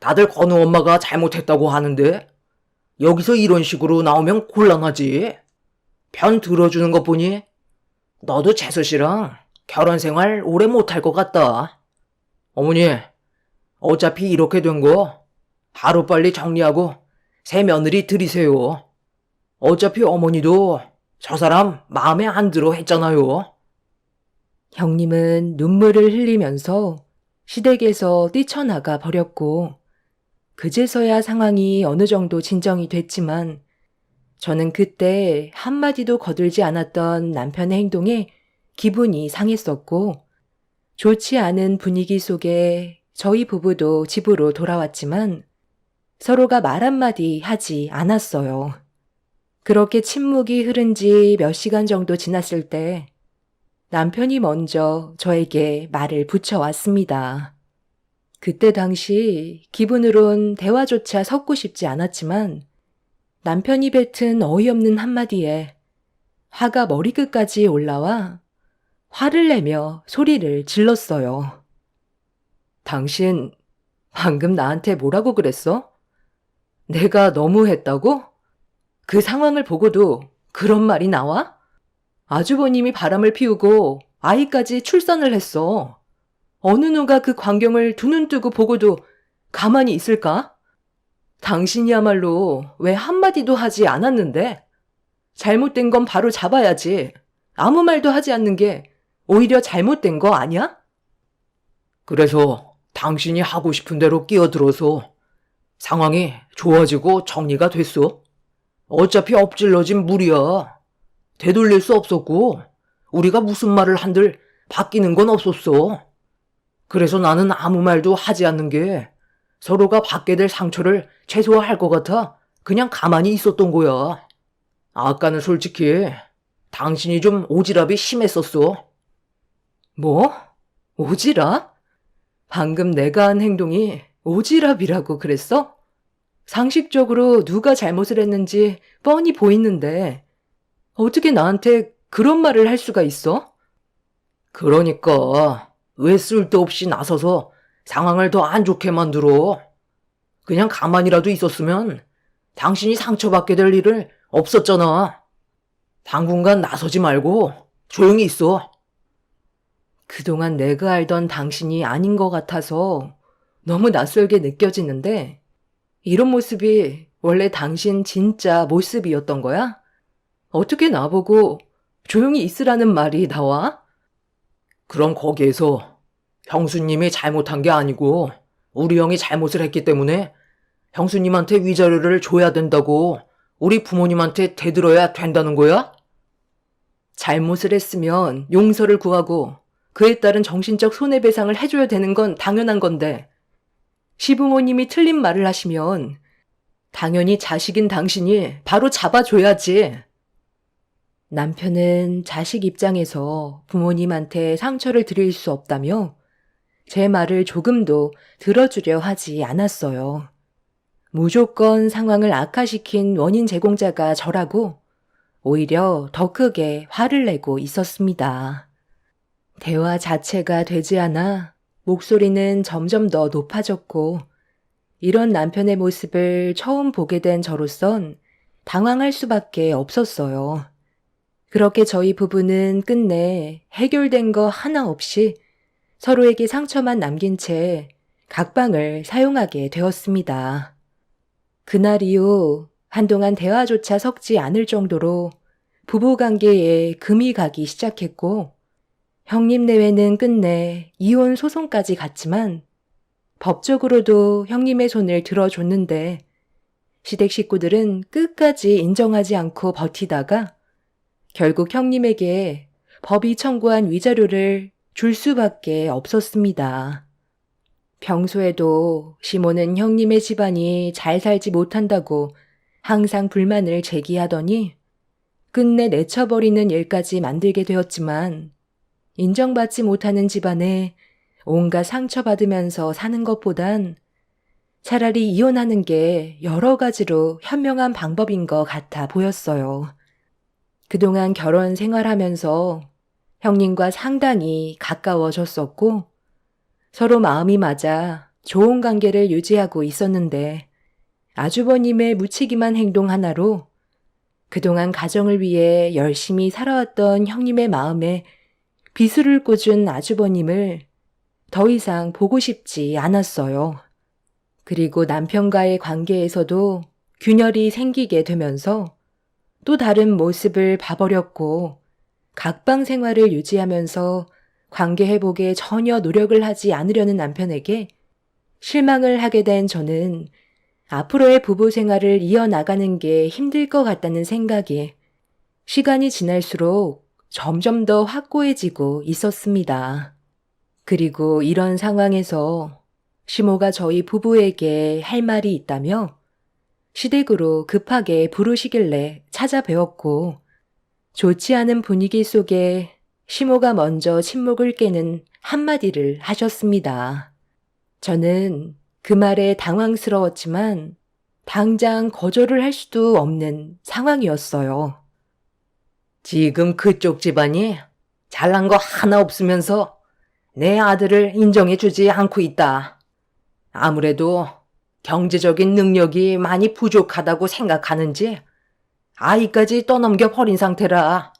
다들 건우 엄마가 잘못했다고 하는데 여기서 이런 식으로 나오면 곤란하지. 편 들어주는 것 보니 너도 재수 씨랑 결혼 생활 오래 못할 것 같다. 어머니, 어차피 이렇게 된 거 하루빨리 정리하고 새 며느리 들이세요. 어차피 어머니도 저 사람 마음에 안 들어 했잖아요. 형님은 눈물을 흘리면서 시댁에서 뛰쳐나가 버렸고 그제서야 상황이 어느 정도 진정이 됐지만 저는 그때 한마디도 거들지 않았던 남편의 행동에 기분이 상했었고 좋지 않은 분위기 속에 저희 부부도 집으로 돌아왔지만 서로가 말 한마디 하지 않았어요. 그렇게 침묵이 흐른 지 몇 시간 정도 지났을 때 남편이 먼저 저에게 말을 붙여왔습니다. 그때 당시 기분으론 대화조차 섞고 싶지 않았지만 남편이 뱉은 어이없는 한마디에 화가 머리끝까지 올라와 화를 내며 소리를 질렀어요. 당신 방금 나한테 뭐라고 그랬어? 내가 너무했다고? 그 상황을 보고도 그런 말이 나와? 아주버님이 바람을 피우고 아이까지 출산을 했어. 어느 누가 그 광경을 두 눈 뜨고 보고도 가만히 있을까? 당신이야말로 왜 한마디도 하지 않았는데 잘못된 건 바로 잡아야지. 아무 말도 하지 않는 게 오히려 잘못된 거 아니야? 그래서 당신이 하고 싶은 대로 끼어들어서 상황이 좋아지고 정리가 됐어. 어차피 엎질러진 물이야. 되돌릴 수 없었고 우리가 무슨 말을 한들 바뀌는 건 없었어. 그래서 나는 아무 말도 하지 않는 게 서로가 받게 될 상처를 최소화할 것 같아 그냥 가만히 있었던 거야. 아까는 솔직히 당신이 좀 오지랖이 심했었어. 뭐? 오지랖? 방금 내가 한 행동이 오지랖이라고 그랬어? 상식적으로 누가 잘못을 했는지 뻔히 보이는데 어떻게 나한테 그런 말을 할 수가 있어? 그러니까 왜 쓸데없이 나서서 상황을 더 안 좋게 만들어? 그냥 가만히라도 있었으면 당신이 상처받게 될 일을 없었잖아. 당분간 나서지 말고 조용히 있어. 그동안 내가 알던 당신이 아닌 것 같아서 너무 낯설게 느껴지는데 이런 모습이 원래 당신 진짜 모습이었던 거야? 어떻게 나보고 조용히 있으라는 말이 나와? 그럼 거기에서 형수님이 잘못한 게 아니고 우리 형이 잘못을 했기 때문에 형수님한테 위자료를 줘야 된다고 우리 부모님한테 대들어야 된다는 거야? 잘못을 했으면 용서를 구하고 그에 따른 정신적 손해배상을 해줘야 되는 건 당연한 건데 시부모님이 틀린 말을 하시면 당연히 자식인 당신이 바로 잡아줘야지. 남편은 자식 입장에서 부모님한테 상처를 드릴 수 없다며 제 말을 조금도 들어주려 하지 않았어요. 무조건 상황을 악화시킨 원인 제공자가 저라고 오히려 더 크게 화를 내고 있었습니다. 대화 자체가 되지 않아 목소리는 점점 더 높아졌고 이런 남편의 모습을 처음 보게 된 저로선 당황할 수밖에 없었어요. 그렇게 저희 부부는 끝내 해결된 거 하나 없이 서로에게 상처만 남긴 채 각방을 사용하게 되었습니다. 그날 이후 한동안 대화조차 섞지 않을 정도로 부부관계에 금이 가기 시작했고 형님 내외는 끝내 이혼 소송까지 갔지만 법적으로도 형님의 손을 들어줬는데 시댁 식구들은 끝까지 인정하지 않고 버티다가 결국 형님에게 법이 청구한 위자료를 줄 수밖에 없었습니다. 평소에도 시모는 형님의 집안이 잘 살지 못한다고 항상 불만을 제기하더니 끝내 내쳐버리는 일까지 만들게 되었지만 인정받지 못하는 집안에 온갖 상처받으면서 사는 것보단 차라리 이혼하는 게 여러 가지로 현명한 방법인 것 같아 보였어요. 그동안 결혼 생활하면서 형님과 상당히 가까워졌었고 서로 마음이 맞아 좋은 관계를 유지하고 있었는데 아주버님의 무책임한 행동 하나로 그동안 가정을 위해 열심히 살아왔던 형님의 마음에 비수를 꽂은 아주버님을 더 이상 보고 싶지 않았어요. 그리고 남편과의 관계에서도 균열이 생기게 되면서 또 다른 모습을 봐버렸고 각방 생활을 유지하면서 관계 회복에 전혀 노력을 하지 않으려는 남편에게 실망을 하게 된 저는 앞으로의 부부 생활을 이어나가는 게 힘들 것 같다는 생각에 시간이 지날수록 점점 더 확고해지고 있었습니다. 그리고 이런 상황에서 시모가 저희 부부에게 할 말이 있다며 시댁으로 급하게 부르시길래 찾아뵈었고 좋지 않은 분위기 속에 시모가 먼저 침묵을 깨는 한마디를 하셨습니다. 저는 그 말에 당황스러웠지만 당장 거절을 할 수도 없는 상황이었어요. 지금 그쪽 집안이 잘난 거 하나 없으면서 내 아들을 인정해주지 않고 있다. 아무래도 경제적인 능력이 많이 부족하다고 생각하는지 아이까지 떠넘겨 버린 상태라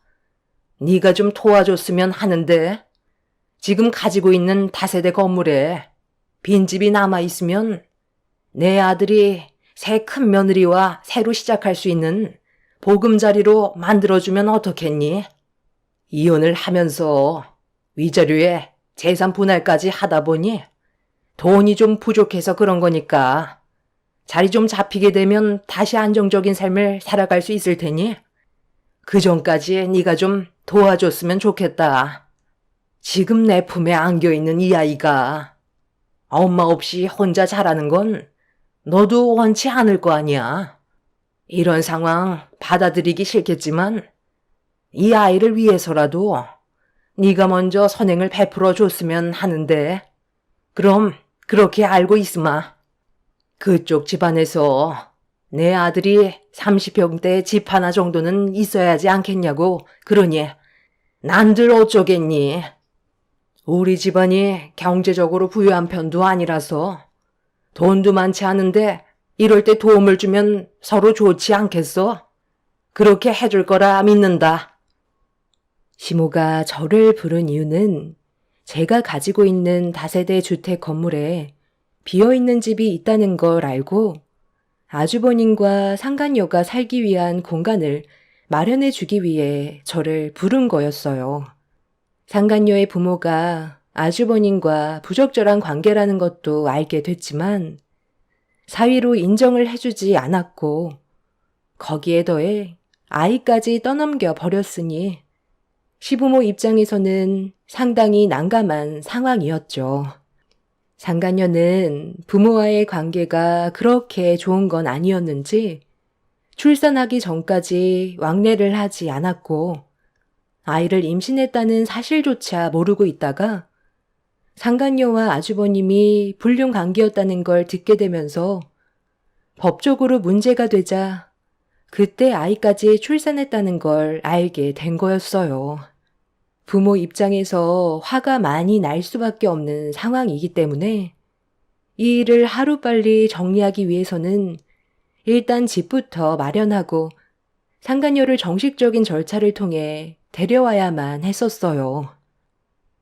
네가 좀 도와줬으면 하는데 지금 가지고 있는 다세대 건물에 빈집이 남아있으면 내 아들이 새 큰 며느리와 새로 시작할 수 있는 보금자리로 만들어주면 어떻겠니? 이혼을 하면서 위자료에 재산 분할까지 하다 보니 돈이 좀 부족해서 그런 거니까 자리 좀 잡히게 되면 다시 안정적인 삶을 살아갈 수 있을 테니 그 전까지 네가 좀 도와줬으면 좋겠다. 지금 내 품에 안겨있는 이 아이가 엄마 없이 혼자 자라는 건 너도 원치 않을 거 아니야. 이런 상황 받아들이기 싫겠지만 이 아이를 위해서라도 네가 먼저 선행을 베풀어 줬으면 하는데 그럼 그렇게 알고 있으마. 그쪽 집안에서 내 아들이 30평대 집 하나 정도는 있어야지 않겠냐고 그러니 난들 어쩌겠니. 우리 집안이 경제적으로 부유한 편도 아니라서 돈도 많지 않은데 이럴 때 도움을 주면 서로 좋지 않겠어? 그렇게 해줄 거라 믿는다. 시모가 저를 부른 이유는 제가 가지고 있는 다세대 주택 건물에 비어있는 집이 있다는 걸 알고 아주버님과 상간녀가 살기 위한 공간을 마련해 주기 위해 저를 부른 거였어요. 상간녀의 부모가 아주버님과 부적절한 관계라는 것도 알게 됐지만 사위로 인정을 해주지 않았고 거기에 더해 아이까지 떠넘겨 버렸으니 시부모 입장에서는 상당히 난감한 상황이었죠. 상간녀는 부모와의 관계가 그렇게 좋은 건 아니었는지 출산하기 전까지 왕래를 하지 않았고 아이를 임신했다는 사실조차 모르고 있다가 상간녀와 아주버님이 불륜 관계였다는 걸 듣게 되면서 법적으로 문제가 되자 그때 아이까지 출산했다는 걸 알게 된 거였어요. 부모 입장에서 화가 많이 날 수밖에 없는 상황이기 때문에 이 일을 하루빨리 정리하기 위해서는 일단 집부터 마련하고 상간녀를 정식적인 절차를 통해 데려와야만 했었어요.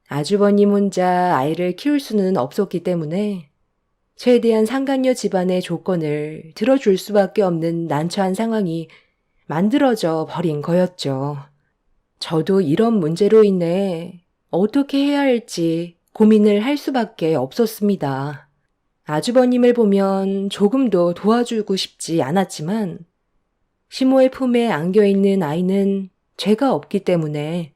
아주버님 혼자 아이를 키울 수는 없었기 때문에 최대한 상간녀 집안의 조건을 들어줄 수밖에 없는 난처한 상황이 만들어져 버린 거였죠. 저도 이런 문제로 인해 어떻게 해야 할지 고민을 할 수밖에 없었습니다. 아주버님을 보면 조금도 도와주고 싶지 않았지만 시모의 품에 안겨있는 아이는 죄가 없기 때문에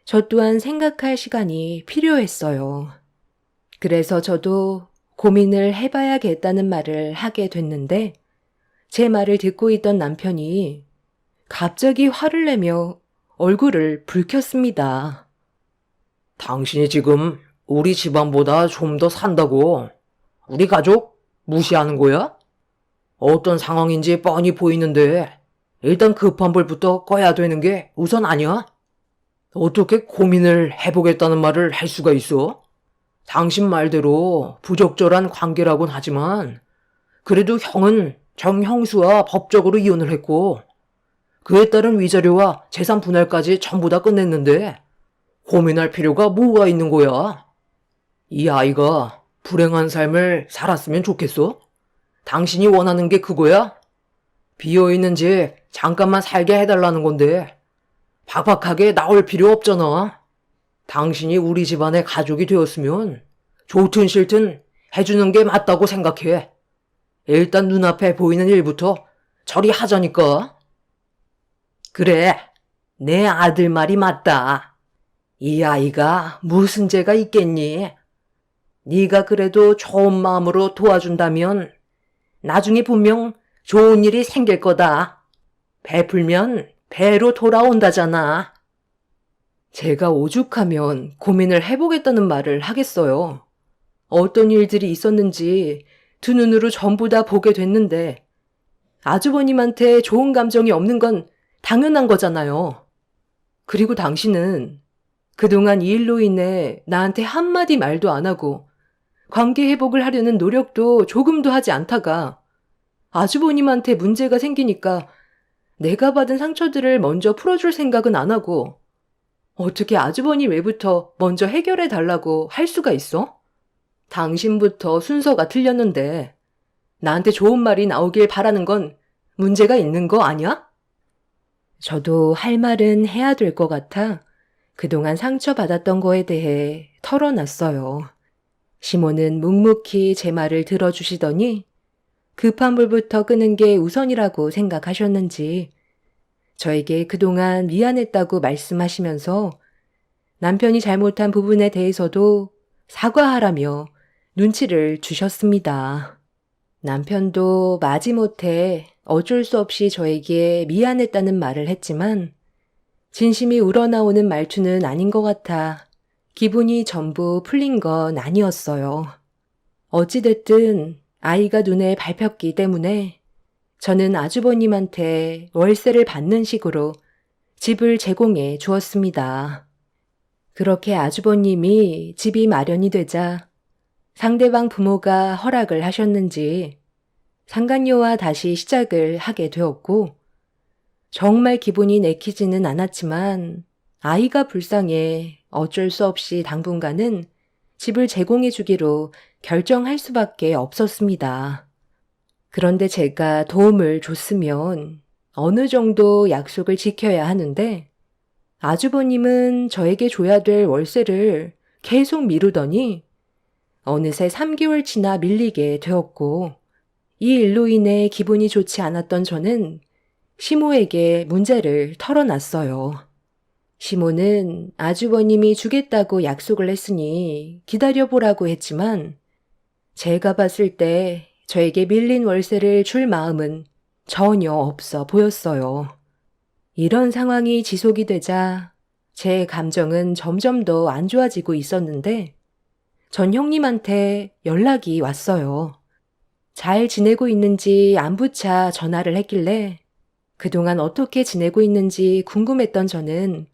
저 또한 생각할 시간이 필요했어요. 그래서 저도 고민을 해봐야겠다는 말을 하게 됐는데 제 말을 듣고 있던 남편이 갑자기 화를 내며 얼굴을 붉혔습니다. 당신이 지금 우리 집안보다 좀 더 산다고 우리 가족 무시하는 거야? 어떤 상황인지 뻔히 보이는데 일단 급한 불부터 꺼야 되는 게 우선 아니야? 어떻게 고민을 해보겠다는 말을 할 수가 있어? 당신 말대로 부적절한 관계라곤 하지만 그래도 형은 정형수와 법적으로 이혼을 했고 그에 따른 위자료와 재산 분할까지 전부 다 끝냈는데 고민할 필요가 뭐가 있는 거야? 이 아이가 불행한 삶을 살았으면 좋겠어? 당신이 원하는 게 그거야? 비어있는 집 잠깐만 살게 해달라는 건데 박박하게 나올 필요 없잖아. 당신이 우리 집안의 가족이 되었으면 좋든 싫든 해주는 게 맞다고 생각해. 일단 눈앞에 보이는 일부터 처리하자니까. 그래, 내 아들 말이 맞다. 이 아이가 무슨 죄가 있겠니? 네가 그래도 좋은 마음으로 도와준다면 나중에 분명 좋은 일이 생길 거다. 베풀면 배로 돌아온다잖아. 제가 오죽하면 고민을 해보겠다는 말을 하겠어요. 어떤 일들이 있었는지 두 눈으로 전부 다 보게 됐는데 아주버님한테 좋은 감정이 없는 건 당연한 거잖아요. 그리고 당신은 그동안 이 일로 인해 나한테 한마디 말도 안 하고 관계 회복을 하려는 노력도 조금도 하지 않다가 아주버님한테 문제가 생기니까 내가 받은 상처들을 먼저 풀어줄 생각은 안 하고 어떻게 아주버님 외부터 먼저 해결해 달라고 할 수가 있어? 당신부터 순서가 틀렸는데 나한테 좋은 말이 나오길 바라는 건 문제가 있는 거 아니야? 저도 할 말은 해야 될 것 같아 그동안 상처받았던 거에 대해 털어놨어요. 시모는 묵묵히 제 말을 들어주시더니 급한 불부터 끄는 게 우선이라고 생각하셨는지 저에게 그동안 미안했다고 말씀하시면서 남편이 잘못한 부분에 대해서도 사과하라며 눈치를 주셨습니다. 남편도 마지못해 어쩔 수 없이 저에게 미안했다는 말을 했지만 진심이 우러나오는 말투는 아닌 것 같아 기분이 전부 풀린 건 아니었어요. 어찌됐든 아이가 눈에 밟혔기 때문에 저는 아주버님한테 월세를 받는 식으로 집을 제공해 주었습니다. 그렇게 아주버님이 집이 마련이 되자 상대방 부모가 허락을 하셨는지 상간녀와 다시 시작을 하게 되었고 정말 기분이 내키지는 않았지만 아이가 불쌍해 어쩔 수 없이 당분간은 집을 제공해 주기로 결정할 수밖에 없었습니다. 그런데 제가 도움을 줬으면 어느 정도 약속을 지켜야 하는데 아주버님은 저에게 줘야 될 월세를 계속 미루더니 어느새 3개월 지나 밀리게 되었고 이 일로 인해 기분이 좋지 않았던 저는 시모에게 문제를 털어놨어요. 시모는 아주버님이 주겠다고 약속을 했으니 기다려보라고 했지만 제가 봤을 때 저에게 밀린 월세를 줄 마음은 전혀 없어 보였어요. 이런 상황이 지속이 되자 제 감정은 점점 더 안 좋아지고 있었는데 전 형님한테 연락이 왔어요. 잘 지내고 있는지 안부차 전화를 했길래 그동안 어떻게 지내고 있는지 궁금했던 저는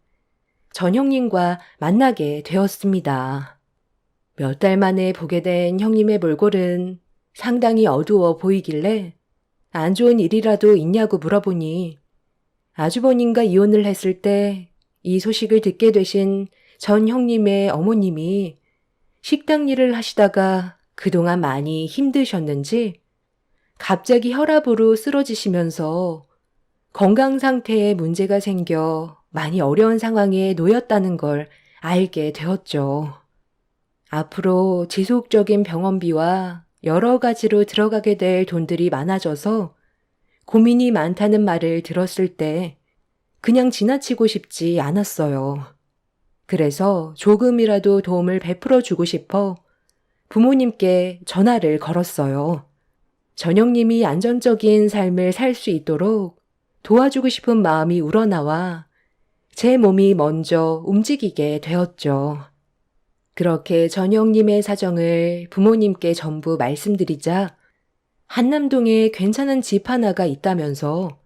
전 형님과 만나게 되었습니다. 몇 달 만에 보게 된 형님의 몰골은 상당히 어두워 보이길래 안 좋은 일이라도 있냐고 물어보니 아주버님과 이혼을 했을 때 이 소식을 듣게 되신 전 형님의 어머님이 식당 일을 하시다가 그동안 많이 힘드셨는지 갑자기 혈압으로 쓰러지시면서 건강 상태에 문제가 생겨 많이 어려운 상황에 놓였다는 걸 알게 되었죠. 앞으로 지속적인 병원비와 여러 가지로 들어가게 될 돈들이 많아져서 고민이 많다는 말을 들었을 때 그냥 지나치고 싶지 않았어요. 그래서 조금이라도 도움을 베풀어 주고 싶어 부모님께 전화를 걸었어요. 전영님이 안정적인 삶을 살 수 있도록 도와주고 싶은 마음이 우러나와 제 몸이 먼저 움직이게 되었죠. 그렇게 전영님의 사정을 부모님께 전부 말씀드리자 한남동에 괜찮은 집 하나가 있다면서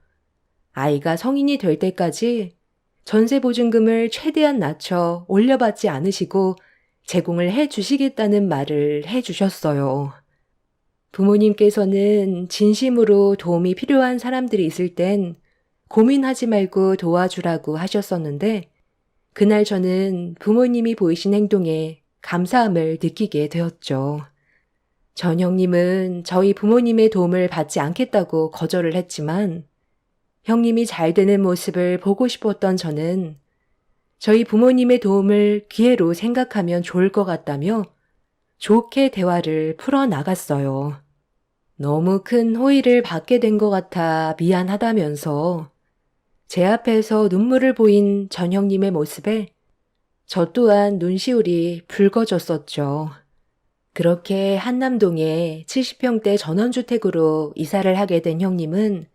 아이가 성인이 될 때까지 전세보증금을 최대한 낮춰 올려받지 않으시고 제공을 해 주시겠다는 말을 해 주셨어요. 부모님께서는 진심으로 도움이 필요한 사람들이 있을 땐 고민하지 말고 도와주라고 하셨었는데 그날 저는 부모님이 보이신 행동에 감사함을 느끼게 되었죠. 전 형님은 저희 부모님의 도움을 받지 않겠다고 거절을 했지만 형님이 잘 되는 모습을 보고 싶었던 저는 저희 부모님의 도움을 기회로 생각하면 좋을 것 같다며 좋게 대화를 풀어나갔어요. 너무 큰 호의를 받게 된 것 같아 미안하다면서 제 앞에서 눈물을 보인 전 형님의 모습에 저 또한 눈시울이 붉어졌었죠. 그렇게 한남동에 70평대 전원주택으로 이사를 하게 된 형님은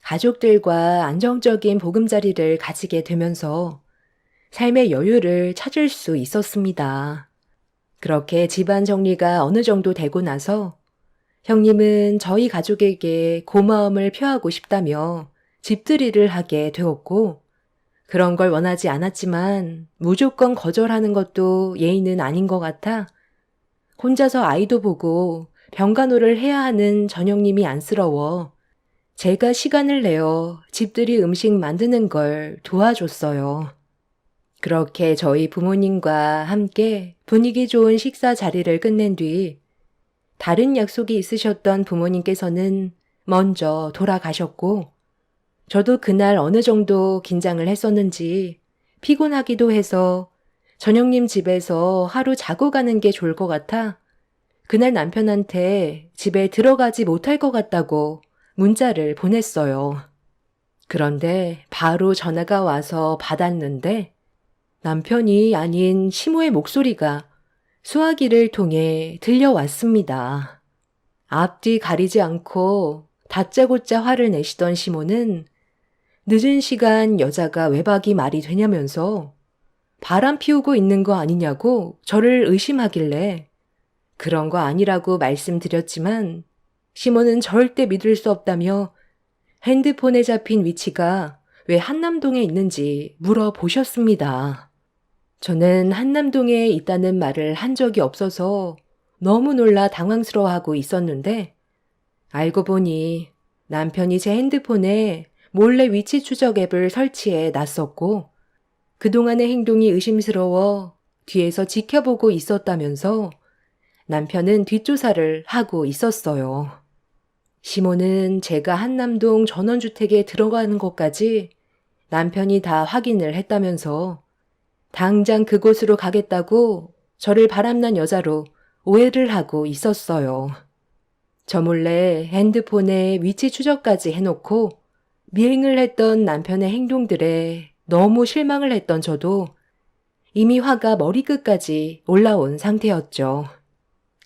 가족들과 안정적인 보금자리를 가지게 되면서 삶의 여유를 찾을 수 있었습니다. 그렇게 집안 정리가 어느 정도 되고 나서 형님은 저희 가족에게 고마움을 표하고 싶다며 집들이를 하게 되었고 그런 걸 원하지 않았지만 무조건 거절하는 것도 예의는 아닌 것 같아 혼자서 아이도 보고 병간호를 해야 하는 전형님이 안쓰러워 제가 시간을 내어 집들이 음식 만드는 걸 도와줬어요. 그렇게 저희 부모님과 함께 분위기 좋은 식사 자리를 끝낸 뒤 다른 약속이 있으셨던 부모님께서는 먼저 돌아가셨고 저도 그날 어느 정도 긴장을 했었는지 피곤하기도 해서 전영님 집에서 하루 자고 가는 게 좋을 것 같아 그날 남편한테 집에 들어가지 못할 것 같다고 문자를 보냈어요. 그런데 바로 전화가 와서 받았는데 남편이 아닌 시모의 목소리가 수화기를 통해 들려왔습니다. 앞뒤 가리지 않고 다짜고짜 화를 내시던 시모는 늦은 시간 여자가 외박이 말이 되냐면서 바람 피우고 있는 거 아니냐고 저를 의심하길래 그런 거 아니라고 말씀드렸지만 시모는 절대 믿을 수 없다며 핸드폰에 잡힌 위치가 왜 한남동에 있는지 물어보셨습니다. 저는 한남동에 있다는 말을 한 적이 없어서 너무 놀라 당황스러워하고 있었는데 알고 보니 남편이 제 핸드폰에 몰래 위치 추적 앱을 설치해 놨었고 그동안의 행동이 의심스러워 뒤에서 지켜보고 있었다면서 남편은 뒷조사를 하고 있었어요. 시모는 제가 한남동 전원주택에 들어가는 것까지 남편이 다 확인을 했다면서 당장 그곳으로 가겠다고 저를 바람난 여자로 오해를 하고 있었어요. 저 몰래 핸드폰에 위치 추적까지 해놓고 미행을 했던 남편의 행동들에 너무 실망을 했던 저도 이미 화가 머리끝까지 올라온 상태였죠.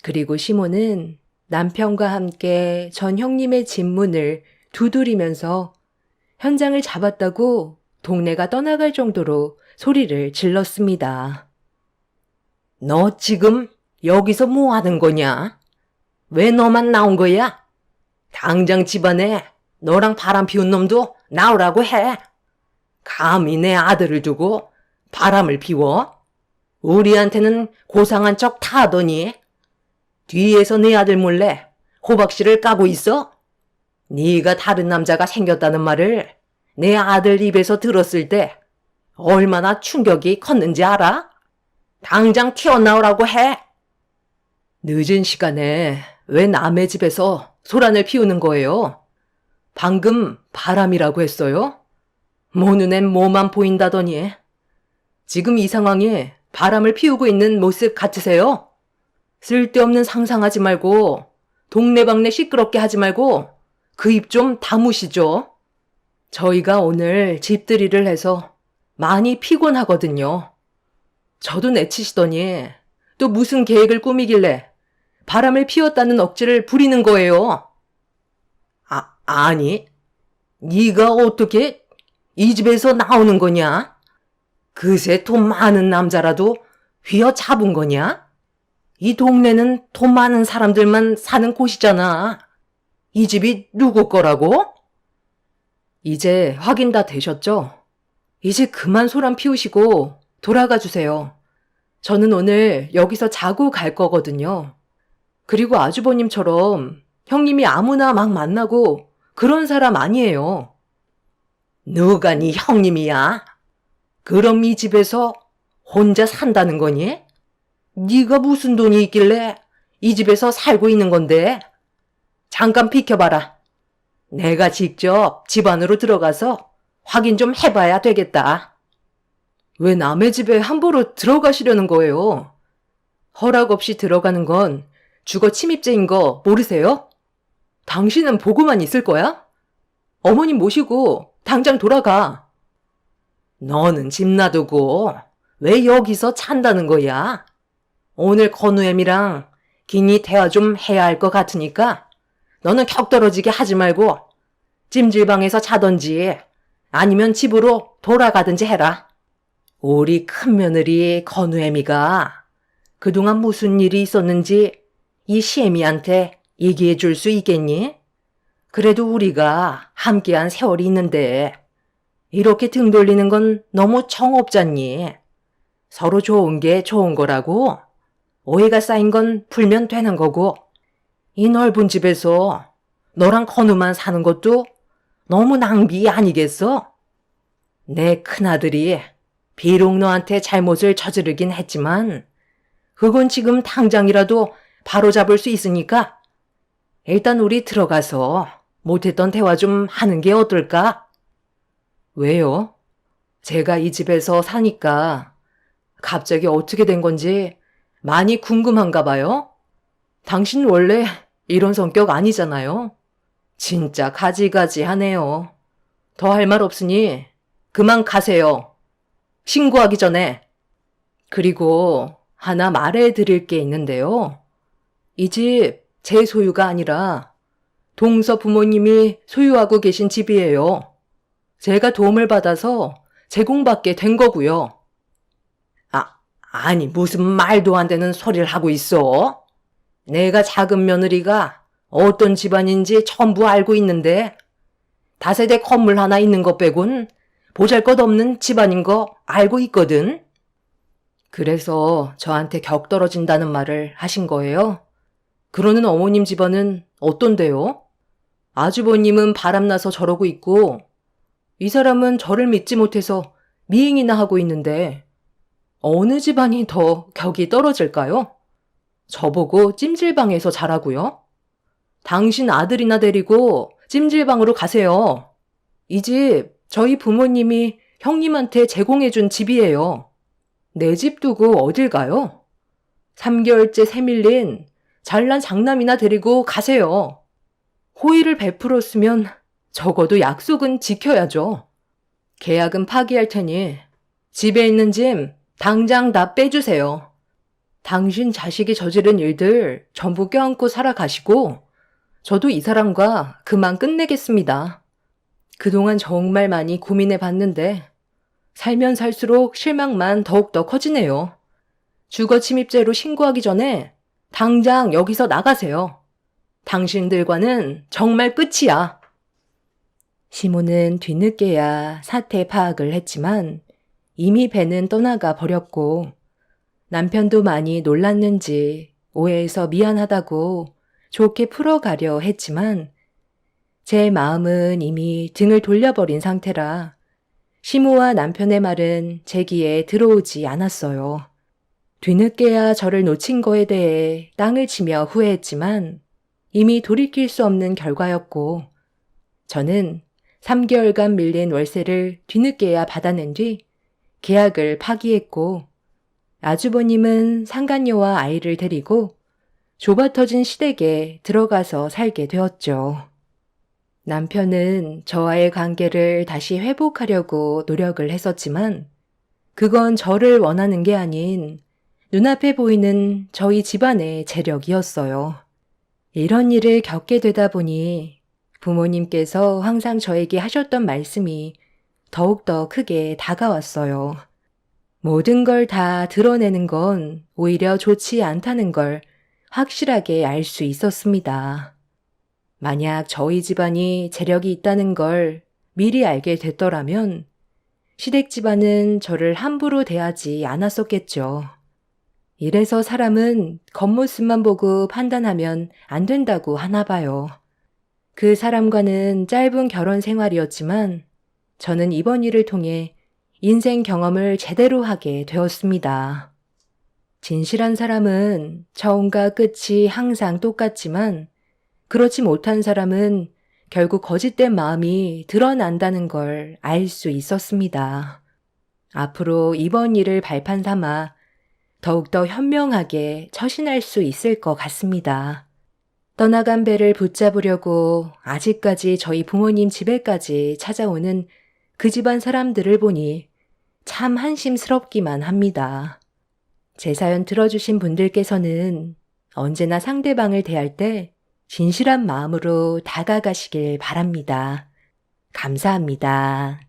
그리고 시모는 남편과 함께 전 형님의 집 문을 두드리면서 현장을 잡았다고 동네가 떠나갈 정도로 소리를 질렀습니다. 너 지금 여기서 뭐 하는 거냐? 왜 너만 나온 거야? 당장 집안에 너랑 바람 피운 놈도 나오라고 해. 감히 내 아들을 두고 바람을 피워? 우리한테는 고상한 척 다 하더니 뒤에서 내 아들 몰래 호박씨를 까고 있어? 네가 다른 남자가 생겼다는 말을 내 아들 입에서 들었을 때 얼마나 충격이 컸는지 알아? 당장 튀어나오라고 해. 늦은 시간에 왜 남의 집에서 소란을 피우는 거예요? 방금 바람이라고 했어요? 모 눈엔 뭐만 보인다더니 지금 이 상황에 바람을 피우고 있는 모습 같으세요? 쓸데없는 상상하지 말고 동네방네 시끄럽게 하지 말고 그 입 좀 다무시죠. 저희가 오늘 집들이를 해서 많이 피곤하거든요. 저도 내치시더니 또 무슨 계획을 꾸미길래 바람을 피웠다는 억지를 부리는 거예요. 아니, 네가 어떻게 이 집에서 나오는 거냐? 그새 돈 많은 남자라도 휘어잡은 거냐? 이 동네는 돈 많은 사람들만 사는 곳이잖아. 이 집이 누구 거라고? 이제 확인 다 되셨죠? 이제 그만 소란 피우시고 돌아가 주세요. 저는 오늘 여기서 자고 갈 거거든요. 그리고 아주버님처럼 형님이 아무나 막 만나고 그런 사람 아니에요. 누가 네 형님이야? 그럼 이 집에서 혼자 산다는 거니? 네가 무슨 돈이 있길래 이 집에서 살고 있는 건데? 잠깐 비켜봐라. 내가 직접 집 안으로 들어가서 확인 좀 해봐야 되겠다. 왜 남의 집에 함부로 들어가시려는 거예요? 허락 없이 들어가는 건 주거 침입죄인 거 모르세요? 당신은 보고만 있을 거야? 어머님 모시고 당장 돌아가. 너는 집 놔두고 왜 여기서 찬다는 거야? 오늘 건우엠이랑 긴히 대화 좀 해야 할 것 같으니까 너는 격떨어지게 하지 말고 찜질방에서 자던지 아니면 집으로 돌아가든지 해라. 우리 큰며느리 건우애미가 그동안 무슨 일이 있었는지 이 시애미한테 얘기해 줄 수 있겠니? 그래도 우리가 함께한 세월이 있는데 이렇게 등 돌리는 건 너무 정없잖니. 서로 좋은 게 좋은 거라고. 오해가 쌓인 건 풀면 되는 거고 이 넓은 집에서 너랑 건우만 사는 것도 너무 낭비 아니겠어? 내 큰아들이 비록 너한테 잘못을 저지르긴 했지만 그건 지금 당장이라도 바로잡을 수 있으니까 일단 우리 들어가서 못했던 대화 좀 하는 게 어떨까? 왜요? 제가 이 집에서 사니까 갑자기 어떻게 된 건지 많이 궁금한가 봐요? 당신 원래 이런 성격 아니잖아요. 진짜 가지가지하네요. 더 할 말 없으니 그만 가세요. 신고하기 전에. 그리고 하나 말해드릴 게 있는데요. 이 집 제 소유가 아니라 동서 부모님이 소유하고 계신 집이에요. 제가 도움을 받아서 제공받게 된 거고요. 아니 무슨 말도 안 되는 소리를 하고 있어? 내가 작은 며느리가 어떤 집안인지 전부 알고 있는데 다세대 건물 하나 있는 것 빼곤 보잘것없는 집안인 거 알고 있거든. 그래서 저한테 격 떨어진다는 말을 하신 거예요? 그러는 어머님 집안은 어떤데요? 아주버님은 바람나서 저러고 있고 이 사람은 저를 믿지 못해서 미행이나 하고 있는데 어느 집안이 더 격이 떨어질까요? 저보고 찜질방에서 자라고요? 당신 아들이나 데리고 찜질방으로 가세요. 이 집 저희 부모님이 형님한테 제공해준 집이에요. 내 집 두고 어딜 가요? 3개월째 새밀린 잘난 장남이나 데리고 가세요. 호의를 베풀었으면 적어도 약속은 지켜야죠. 계약은 파기할 테니 집에 있는 짐 당장 다 빼주세요. 당신 자식이 저지른 일들 전부 껴안고 살아가시고 저도 이 사람과 그만 끝내겠습니다. 그동안 정말 많이 고민해 봤는데 살면 살수록 실망만 더욱더 커지네요. 주거 침입죄로 신고하기 전에 당장 여기서 나가세요. 당신들과는 정말 끝이야. 시모는 뒤늦게야 사태 파악을 했지만 이미 배는 떠나가 버렸고 남편도 많이 놀랐는지 오해해서 미안하다고 좋게 풀어가려 했지만 제 마음은 이미 등을 돌려버린 상태라 시모와 남편의 말은 제 귀에 들어오지 않았어요. 뒤늦게야 저를 놓친 거에 대해 땅을 치며 후회했지만 이미 돌이킬 수 없는 결과였고 저는 3개월간 밀린 월세를 뒤늦게야 받아낸 뒤 계약을 파기했고 아주버님은 상간녀와 아이를 데리고 좁아터진 시댁에 들어가서 살게 되었죠. 남편은 저와의 관계를 다시 회복하려고 노력을 했었지만 그건 저를 원하는 게 아닌 눈앞에 보이는 저희 집안의 재력이었어요. 이런 일을 겪게 되다 보니 부모님께서 항상 저에게 하셨던 말씀이 더욱더 크게 다가왔어요. 모든 걸 다 드러내는 건 오히려 좋지 않다는 걸 확실하게 알 수 있었습니다. 만약 저희 집안이 재력이 있다는 걸 미리 알게 됐더라면 시댁 집안은 저를 함부로 대하지 않았었겠죠. 이래서 사람은 겉모습만 보고 판단하면 안 된다고 하나 봐요. 그 사람과는 짧은 결혼 생활이었지만 저는 이번 일을 통해 인생 경험을 제대로 하게 되었습니다. 진실한 사람은 처음과 끝이 항상 똑같지만 그렇지 못한 사람은 결국 거짓된 마음이 드러난다는 걸 알 수 있었습니다. 앞으로 이번 일을 발판 삼아 더욱더 현명하게 처신할 수 있을 것 같습니다. 떠나간 배를 붙잡으려고 아직까지 저희 부모님 집에까지 찾아오는 그 집안 사람들을 보니 참 한심스럽기만 합니다. 제 사연 들어주신 분들께서는 언제나 상대방을 대할 때 진실한 마음으로 다가가시길 바랍니다. 감사합니다.